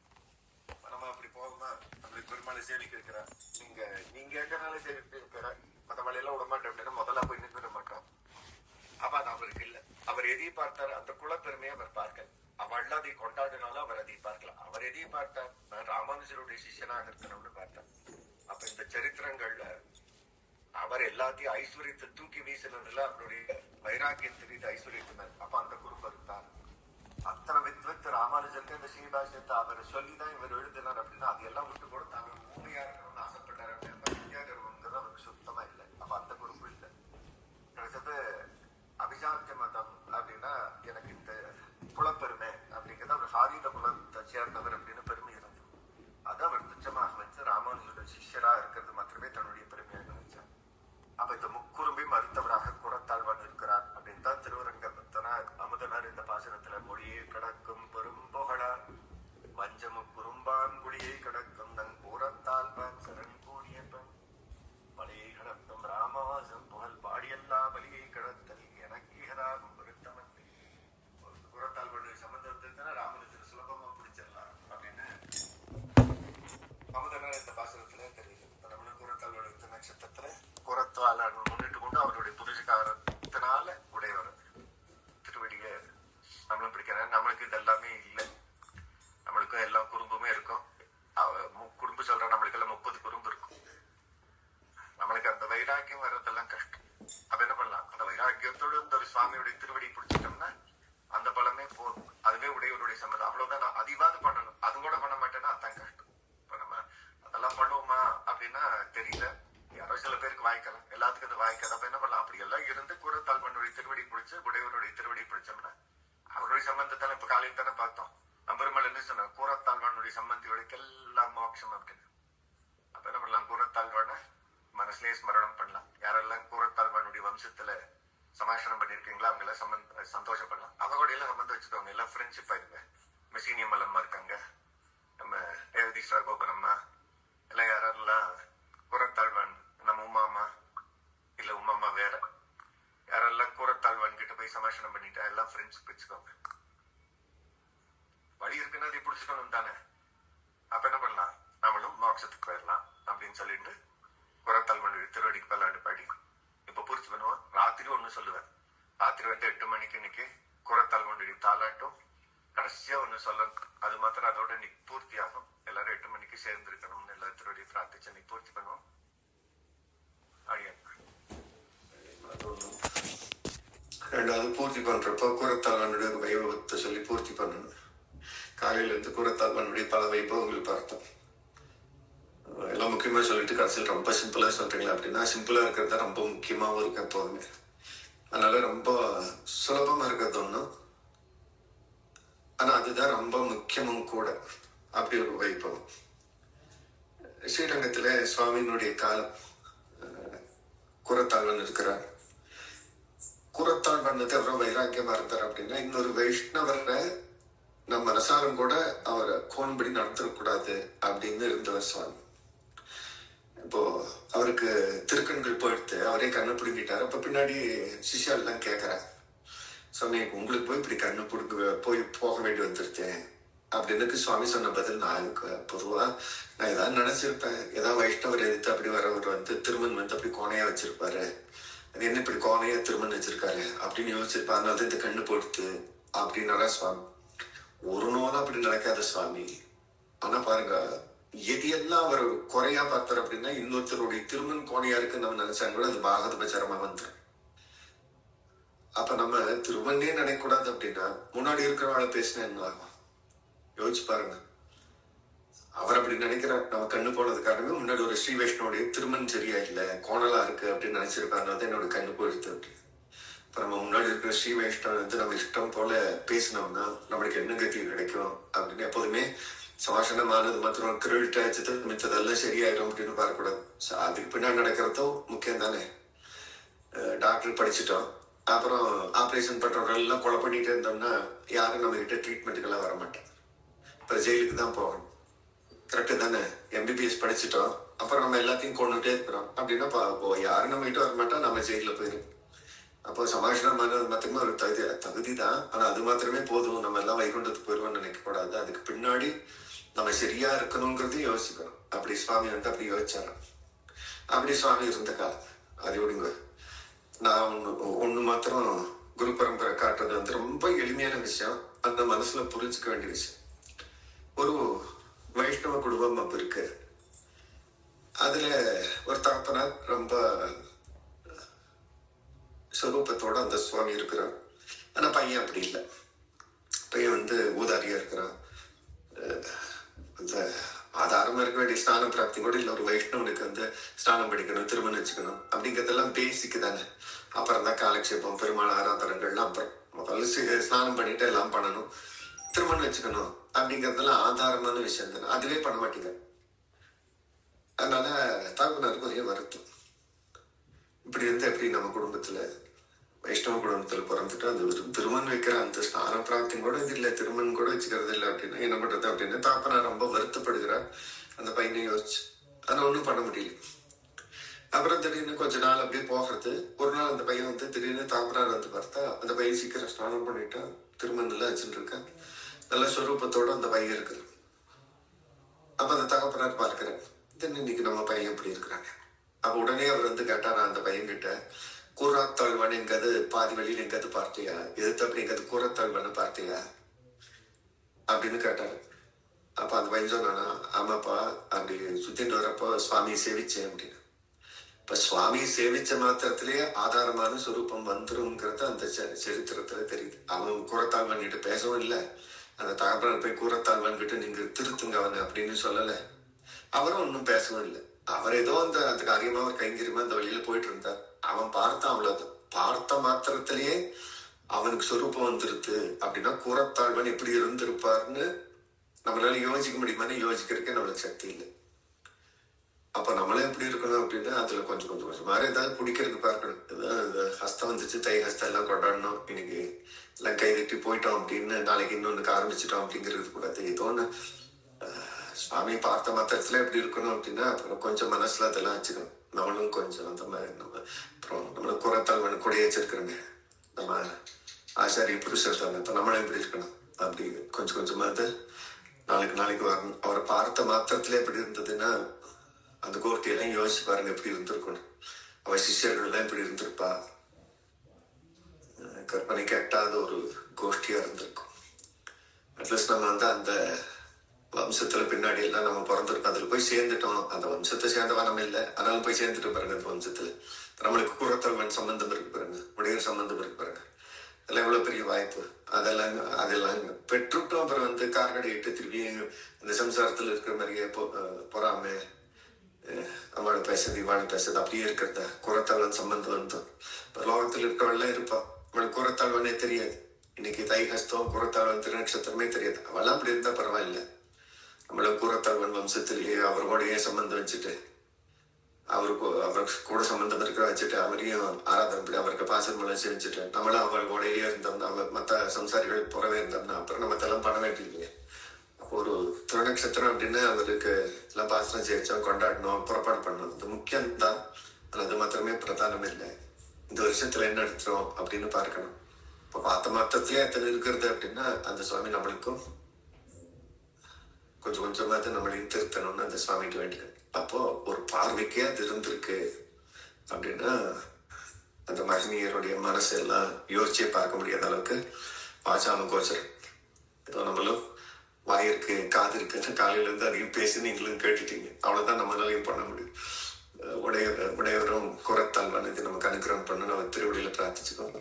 நம்ம அப்படி போகுமா, அப்படி பெருமாளை சேவிக்க இருக்கிறா, நீங்க கேட்கறனால சேவிக்க இருக்கிற, மற்ற மலையெல்லாம் விடமாட்டேன் அப்படின்னா முதல்ல போய் நின்று மாட்டோம். அப்ப அது அவருக்கு இல்ல. அவர் எதையை பார்த்தாரு, அந்த குலப்பெருமையை அவர் பார்க்கல. அவள் அதை கொண்டாடினாலும் அவர் அதை பார்க்கலாம். அவர் எதையை பார்த்தார், நான் ராமானுஜருடைய சிஷ்யனாக இருக்கணும்னு பார்த்தார். அப்ப இந்த சரித்திரங்கள்ல அவர் எல்லாத்தையும் ஐஸ்வர்யத்தை தூக்கி வீசினதுல அவருடைய வைராக்கியம் தெரியுது, ஐஸ்வர்யத்து மேல். அப்ப அந்த குறும்பு இருந்தார். அத்தனை வித்வத் ராமானுஜருக்கு இந்த ஸ்ரீபாஷ்யத்தை அவர் சொல்லிதான் இவர் எழுதினார் அப்படின்னா அதையெல்லாம் விட்டு கூட தாங்கள் மூலியா இருக்கணும்னு ஆசைப்பட்டார் அப்படின்னா வித்யாகர்வங்கிறது அவருக்கு சுத்தமா இல்லை. அப்ப அந்த குறும்பு இல்லை. கிடைச்சது அபிஜாத்திய மதம் அப்படின்னா எனக்கு இந்த குலப்பெருமை அப்படிங்கிறது, அவர் ஹாரித குலத்தை சேர்ந்தவர் அப்படின்னு பெருமை இருந்தது. அது அவர் துச்சமாக வச்சு ராமானுஜருடைய சிஷ்யரா இருக்கிறது மாத்திரமே தன்னுடைய பெருமையாக நினைச்சார். அப்ப இந்த முக்குறும்பை மறுத்தவராக கூரத்தாழ்வான் இருக்கிறார் அப்படின்னு தான் திருவரங்க பக்தனார் அமுதனார் இந்த பாசனத்துல மொழியை கடக்கும் பெரும்புகழா வஞ்சமு குறும்பான் குழியை கடக்கும் நன் கூரத்தாழ்வான் சரண் கூடியப்பன் மலையை கடக்கும் ராமாசம் புகழ் பாடியல்லா வலியை கடத்தல் எனக்கிகராகும் பொருத்தமன். கூரத்தாழ்வானுடைய சம்பந்தத்திற்கு ராமனுஜர் சுலபமா பிடிச்சிடலாம் அப்படின்னு அமுதனார் இந்த பாசனத்துல தெரியுது. நம்மளுக்கு இதெல்லாமே இல்லை. நம்மளுக்கும் எல்லாம் குறும்புமே இருக்கும். குறும்பு சொல்ற நம்மளுக்கு எல்லாம் 30 குறும்பு இருக்கும். நம்மளுக்கு அந்த வைராக்கியம் வர்றதெல்லாம் கஷ்டம். அப்ப என்ன பண்ணலாம்? அந்த வைராக்கியத்தோடு இந்த ஒரு சுவாமியுடைய திருவடி பிடிச்சிட்டோம்னா அந்த பலமே போதும். அதுவே உடையவருடைய சம்மதம். அவ்வளவுதான். நான் அதிவாது பண்ணணும். அது கூட பண்ண மாட்டேன்னா அதான் கஷ்டம். இப்ப நம்ம அதெல்லாம் பண்ணுவோமா அப்படின்னா தெரியல. யாரோ சில பேருக்கு வாய்க்கலாம், எல்லாத்துக்கும் அது வாய்க்காது. அப்ப என்ன பண்ணலாம்? அப்படி எல்லாம் இருந்து கூரத்தாழ்வனுடைய திருவடி பிடிச்சு உடையவருடைய திருவடி பிடிச்சோம்னா அவருடைய சம்பந்தத்தான இப்ப காலையில் தானே பார்த்தோம். நம்பருமல் என்ன சொன்ன? கூரத்தாழ்வனுடைய சம்பந்திகளுக்கெல்லாம் மோட்சம் அப்படின்னு. அப்ப என்ன பண்ணலாம்? கூரத்தாழ்வான மனசுலயே ஸ்மரணம் பண்ணலாம். யாரெல்லாம் கூரத்தாழ்வானுடைய வம்சத்துல சமாஷனம் பண்ணிருக்கீங்களா அவங்க எல்லாம் சந்தோஷப்படலாம். அவங்களோட எல்லாம் சம்பந்தம் வச்சுக்கோங்க. எல்லாம் ஃப்ரெண்ட்ஷிப் ஆயிருங்க. மெசீனியம் அம்மா இருக்காங்க, நம்ம ஏவதீஸ்வர கோபுரம்மா எல்லாம் யாரெல்லாம் கூரத்தாழ்வான், நம்ம உமாமா இல்ல உமாமா வேற யாரெல்லாம் கூரத்தாழ்வான் கிட்ட போய் சமாஷனம் பண்ணிட்டா எல்லாம் ஃப்ரெண்ட்ஷிப் வச்சுக்கோங்க. வழி இருக்குன்னா அதை பிடிச்சுக்கணும் தானே. அப்ப என்ன பண்ணலாம்? நம்மளும் மோட்சத்துக்கு போயிடலாம் அப்படின்னு சொல்லிட்டு கூரத்தாழ்வான் திருவடிக்கு பல்லாண்டு பாடி இப்ப பூர்த்தி பண்ணுவோம். ராத்திரி ஒண்ணு சொல்லுவேன். ராத்திரி வந்து 8 மணிக்கு இன்னைக்கு கூரத்தாழ்வான் தாலாட்டும் கடைசியா ஒண்ணு சொல்லணும். அது மாத்திரம் அதோட இன்னைக்கு பூர்த்தி ஆகும். எல்லாரும் 8 மணிக்கு சேர்ந்து இருக்கணும்னு எல்லா திருவடியை பிரார்த்திச்சு இன்னைக்கு பூர்த்தி பண்ணுவோம். ரெண்டாவது பூர்த்தி பண்றப்போ கூரத்தாழ்வனுடைய வைபவத்தை சொல்லி பூர்த்தி பண்ணணும். காலையில இருந்து கூரத்தாழ்வனுடைய பல வைபவங்கள் பார்த்தோம். எல்லாம் முக்கியமா சொல்லிட்டு கடைசியில் ரொம்ப சிம்பிளா சொல்றீங்களா அப்படின்னா சிம்பிளா இருக்கிறது ரொம்ப முக்கியமாவும் இருக்கு எப்போதுமே. அதனால ரொம்ப சுலபமா இருக்கிறது ஒண்ணும், ஆனா அதுதான் ரொம்ப முக்கியமும் கூட. அப்படி ஒரு வைபவம். ஸ்ரீரங்கத்துல சுவாமியினுடைய காலம் கூரத்தாழ்வன் இருக்கிறார். கூரத்தாழ்வன் எவ்வளவு வைராக்கியமா இருந்தார் அப்படின்னா இன்னொரு வைஷ்ணவரை நம்ம மனசாரம் கூட அவரை கோன்படி நடத்தக்கூடாது அப்படின்னு இருந்தவர் சுவாமி. இப்போ அவருக்கு திருக்கண்கள் போயிடுத்து, அவரே கண்ணை பிடுங்கிட்டாரு. அப்ப பின்னாடி சிஷ்யால் தான் கேட்கறாங்க, சுவாமி உங்களுக்கு போய் இப்படி கண்ணு பிடுங்க போக வேண்டி வந்துருச்சேன் அப்படின்னு சுவாமி சொன்ன பதில் நான் பொதுவா நான் ஏதாவது நினைச்சிருப்பேன். ஏதாவது வைஷ்ணவர் எதிர்த்து அப்படி வரவர் வந்து திருமண் வந்து அப்படி கோணையா வச்சிருப்பாரு, அது என்ன இப்படி கோணையா திருமண் வச்சிருக்காரு அப்படின்னு யோசிச்சிருப்பேன். அதனால இந்த கண்ணு போடுத்து அப்படின்னாரா சுவாமி. ஒரு நாளும் அப்படி நடக்காத சுவாமி. ஆனா பாருங்க, எது எல்லாம் அவர் குறையா பார்த்தார் அப்படின்னா இன்னொருத்தருடைய திருமண் கோணையா இருக்கு நம்ம நினைச்சாங்க கூட அது பாகத பச்சாரமா வந்துடும். அப்ப நம்ம திருமண்ணே நினைக்க கூடாது அப்படின்னா முன்னாடி இருக்கிறவங்கள பேசினா என்ன ஆகும் யோசிச்சு பாருங்க. அவர் அப்படி நினைக்கிறார். நம்ம கண்ணு போனது காரணமே முன்னாடி ஒரு ஸ்ரீ வைஷ்ணவுடைய திருமண் சரியா இல்லை, கோணலா இருக்கு அப்படின்னு நினைச்சிருக்காங்க. தான் என்னோட கண்ணு போயிடுத்து அப்படின்னு. இப்ப நம்ம முன்னாடி இருக்கிற ஸ்ரீ வைஷ்ணவ வந்து நம்ம இஷ்டம் போல பேசினோம்னா நம்மளுக்கு என்ன கதி கிடைக்கும் அப்படின்னு எப்போதுமே சமாஷனமானது மாத்திரம் கிரெடிட் மிச்சதெல்லாம் சரியாயிடும் அப்படின்னு பார்க்கக்கூடாது. அதுக்கு பின்னாடி நடக்கிறதும் முக்கியம் தானே. டாக்டர் படிச்சுட்டோம், அப்புறம் ஆப்ரேஷன் பண்றவரெல்லாம் கொலை பண்ணிட்டு இருந்தோம்னா யாரும் நம்ம கிட்ட ட்ரீட்மெண்ட்டுக்கெல்லாம் வர மாட்டோம். இப்போ ஜெயிலுக்கு தான் போகணும். கரெக்டு தானே. எம்பிபிஎஸ் படிச்சுட்டோம், அப்புறம் நம்ம எல்லாத்தையும் கொண்டுட்டே இருக்கிறோம் அப்படின்னா யாரும் நம்ம கிட்ட வர மாட்டோம், நம்ம ஜெயிலில் போயிடும். அப்போ சமாஷனமானது மாத்திரமே ஒரு தகுதி தான். ஆனா அது மாத்திரமே போதும், நம்ம எல்லாம் வைகுண்டத்துக்கு போயிடுவோம்னு நினைக்க கூடாது. அதுக்கு பின்னாடி நம்ம சரியா இருக்கணுங்கிறதையும் யோசிக்கணும். அப்படி சுவாமி வந்து அப்படி யோசிச்சாரு. அப்படி சுவாமி இருந்த காலம் அது விடுங்க. நான் ஒண்ணு மாத்திரம் குரு பரம்பரை காட்டுறது வந்து ரொம்ப எளிமையான விஷயம், அந்த மனசுல புரிஞ்சுக்க வேண்டிய விஷயம். ஒரு வைஷ்ணவ குடும்பம் அப்ப இருக்கு. அதுல ஒரு தகப்பனார் ரொம்ப ஸ்வரூபத்தோட அந்த சுவாமி இருக்கிறார். ஆனா பையன் அப்படி இல்லை. பையன் வந்து ஊதாரியா இருக்கிறான். அந்த ஆதாரமா இருக்க வேண்டிய ஸ்நானம் பிராப்தி கூட இல்லை. ஒரு வைஷ்ணவனுக்கு வந்து ஸ்நானம் படிக்கணும், திருமணம் வச்சுக்கணும் அப்படிங்கிறதெல்லாம் பேசிக்கு தானே. அப்புறம் தான் காலக்ஷேபம், பெருமாள் ஆராதனங்கள்லாம் அப்புறம் முதல்ல ஸ்நானம் பண்ணிட்டு எல்லாம் பண்ணணும், திருமணம் வச்சுக்கணும் அப்படிங்கிறதெல்லாம் ஆதாரமான விஷயம் தானே. அதுவே பண்ண மாட்டேங்க. அதனால தாக்குனாருக்கு ஒரே வருத்தம். இப்படி இருந்து எப்படி நம்ம குடும்பத்துல வைஷ்ணவ குடும்பத்துல பிறந்துட்டு அந்த திருமணம் வைக்கிற அந்த ஸ்நான பிராப்தி கூட இது இல்லை, திருமணம் கூட வச்சுக்கிறது இல்லை அப்படின்னா என்ன பண்றது அப்படின்னு தாப்பனார் ரொம்ப வருத்தப்படுகிறார். அந்த பையனை யோசிச்சு ஆனா ஒண்ணும் பண்ண முடியல. அப்புறம் திடீர்னு கொஞ்ச நாள் அப்படியே போகிறது. ஒரு நாள் அந்த பையன் வந்து திடீர்னு தாப்பனார் வந்து பார்த்தா அந்த பையன் சீக்கிரம் ஸ்நானம் பண்ணிட்டா, திருமணம் வச்சுட்டு இருக்கான், நல்ல ஸ்வரூபத்தோட அந்த பையன் இருக்கு. அப்ப அந்த தகப்பனார் பார்க்கிறேன், இன்னைக்கு நம்ம பையன் எப்படி இருக்கிறாங்க. அப்ப உடனே அவர் வந்து கேட்டாரா அந்த பையன் கிட்ட, கூராத்தாழ்வான் எங்காவது பாதி வழியில் எங்காவது பார்த்தியா, எதிர்த்து அப்படி எங்காவது கூராத்தாழ்வான்னு பார்த்தியா அப்படின்னு கேட்டாரு. அப்ப அந்த பையன் சொன்னானா, ஆமாப்பா அப்படி சுத்திட்டு வரப்போ சுவாமியை சேவிச்சேன் அப்படின்னு. இப்ப சுவாமியை சேவிச்ச மாத்திரத்திலேயே ஆதாரமான சுரூபம் வந்துருங்கிறது அந்த சரித்திரத்துல தெரியுது. அவன் கூறத்தாழ்வன் கிட்ட பேசவும் இல்லை. அந்த தகப்பனர் போய் கூறத்தாழ்வன் கிட்ட நீங்க திருத்துங்க அவனை அப்படின்னு சொல்லல. அவரும் ஒன்னும் பேசவும் இல்லை. அவர் ஏதோ அந்த காரியமா அவர் கைங்கரியமா அந்த வழியில போயிட்டு இருந்தார். அவன் பார்த்தான், அவ்வளவு பார்த்த மாத்திரத்திலேயே அவனுக்கு சொரூபம் வந்துருது அப்படின்னா கூறத்தாழ்வன் எப்படி இருந்திருப்பாருன்னு நம்மளால யோசிக்க முடியுமான்னு யோசிக்கிறதுக்கு நம்மளுக்கு சக்தி இல்லை. அப்ப நம்மளே எப்படி இருக்கணும் அப்படின்னா அதுல கொஞ்சம் மாதிரி ஏதாவது பிடிக்கிறதுக்கு பார்க்கணும். ஏதாவது ஹஸ்தம் வந்துச்சு, தை ஹஸ்தம் எல்லாம் கொண்டாடணும், இன்னைக்கு எல்லாம் கை தட்டி போயிட்டோம் அப்படின்னு நாளைக்கு இன்னொன்னுக்கு ஆரம்பிச்சிட்டோம் அப்படிங்கிறது கூடாது. ஏதோ ஒண்ணு சுவாமி பார்த்த மாத்திரத்துல எப்படி இருக்கணும் அப்படின்னா அப்புறம் கொஞ்சம் மனசுல அதெல்லாம் வச்சுக்கணும். நம்மளும் கொஞ்சம் அந்த மாதிரி அப்புறம் நம்மளும் குறத்தாழ்வன் கூட வச்சிருக்கிறோங்க நம்ம ஆச்சாரிய புருஷர் தானே, இப்ப நம்மளும் எப்படி இருக்கணும் அப்படி கொஞ்சமா நாளைக்கு வரணும். அவரை பார்த்த மாத்திரத்துல எப்படி இருந்ததுன்னா அந்த கோஷ்டியெல்லாம் யோசிச்சு பாருங்க எப்படி இருந்திருக்கணும். அவ சிஷ்யர்கள் எல்லாம் எப்படி இருந்திருப்பா, கற்பனைக்கு எட்டாத ஒரு கோஷ்டியா இருந்திருக்கும். அட்லீஸ்ட் நம்ம அந்த வம்சத்துல பின்னாடி எல்லாம் நம்ம பிறந்திருக்கோம், அதுல போய் சேர்ந்துட்டோம். அந்த வம்சத்தை சேர்ந்தவா நம்ம இல்லை, ஆனாலும் போய் சேர்ந்துட்டு பாருங்க. அந்த வம்சத்துல நம்மளுக்கு கூறத்தாழ்வன் சம்பந்தம் இருக்கு பாருங்க, உடையர் சம்பந்தம் இருக்கு பாருங்க. அதெல்லாம் எவ்வளவு பெரிய வாய்ப்பு. அதெல்லாம் பெற்றுட்டோம். அப்புறம் கார்கடை இட்டு திருப்பி இந்த சம்சாரத்துல இருக்கிற மாதிரியே பொறாம அவளை பேசுறது இவாளை பேசுறது அப்படியே இருக்கிறத குறத்தாழ்வன் சம்பந்தம் வந்து லோகத்தில் இருக்கிறவெல்லாம் இருப்பா. அவளுக்கு குறத்தாழ்வனே தெரியாது. இன்னைக்கு தை ஹஸ்தம் குறத்தாழ்வன் திருநட்சத்திரமே தெரியாது. அவெல்லாம் அப்படி இருந்தா பரவாயில்ல. நம்மள கூறத்தாழ்வன் வம்சத்திலேயே அவரோடையே சம்பந்தம் வச்சுட்டு அவருக்கு கூட சம்பந்தம் இருக்கிற வச்சுட்டு அவரையும் ஆராதனை அவருக்கு பாசமெல்லாம் செஞ்சுட்டு நம்மளும் அவளோடையே இருந்தோம்னா மற்ற சம்சாரிகள் புறவே இருந்தோம்னா அப்புறம் நம்ம தெல்லாம் பண்ண வேண்டிய ஒரு திருநட்சத்திரம் அப்படின்னு அவருக்கு எல்லாம் பாசனம் சேர்த்தோம், கொண்டாடணும், புறப்பாடு பண்ணணும். அது முக்கியம்தான். அது மாத்திரமே பிரதானம் இல்லை. இந்த வருஷத்துல என்ன எடுத்துரும் அப்படின்னு பார்க்கணும். இப்ப பார்த்த மாத்திரத்திலே எத்தனை இருக்கிறது அப்படின்னா அந்த சுவாமி நம்மளுக்கும் கொஞ்சமா நம்மளையும் திருத்தணும்னு அந்த சுவாமிக்கு வேண்டியது. அப்போ ஒரு பார்வைக்கே அது இருந்திருக்கு அப்படின்னா அந்த மகனியருடைய மனசு எல்லாம் யோசிச்சே பார்க்க முடியாத அளவுக்கு வாசாம கோச்சரம். ஏதோ நம்மளும் வாய் இருக்கு, காது இருக்குன்னு காலையில இருந்து அதிகம் பேசி நீங்களும் கேட்டுட்டீங்க. அவ்வளவுதான் நம்மளாலையும் பண்ண முடியும். உடையவரும் குறத்தாழ்வன் இது நமக்கு அனுகிரகம் பண்ணு நம்ம திருவடியில பிரார்த்திச்சுக்கோங்க.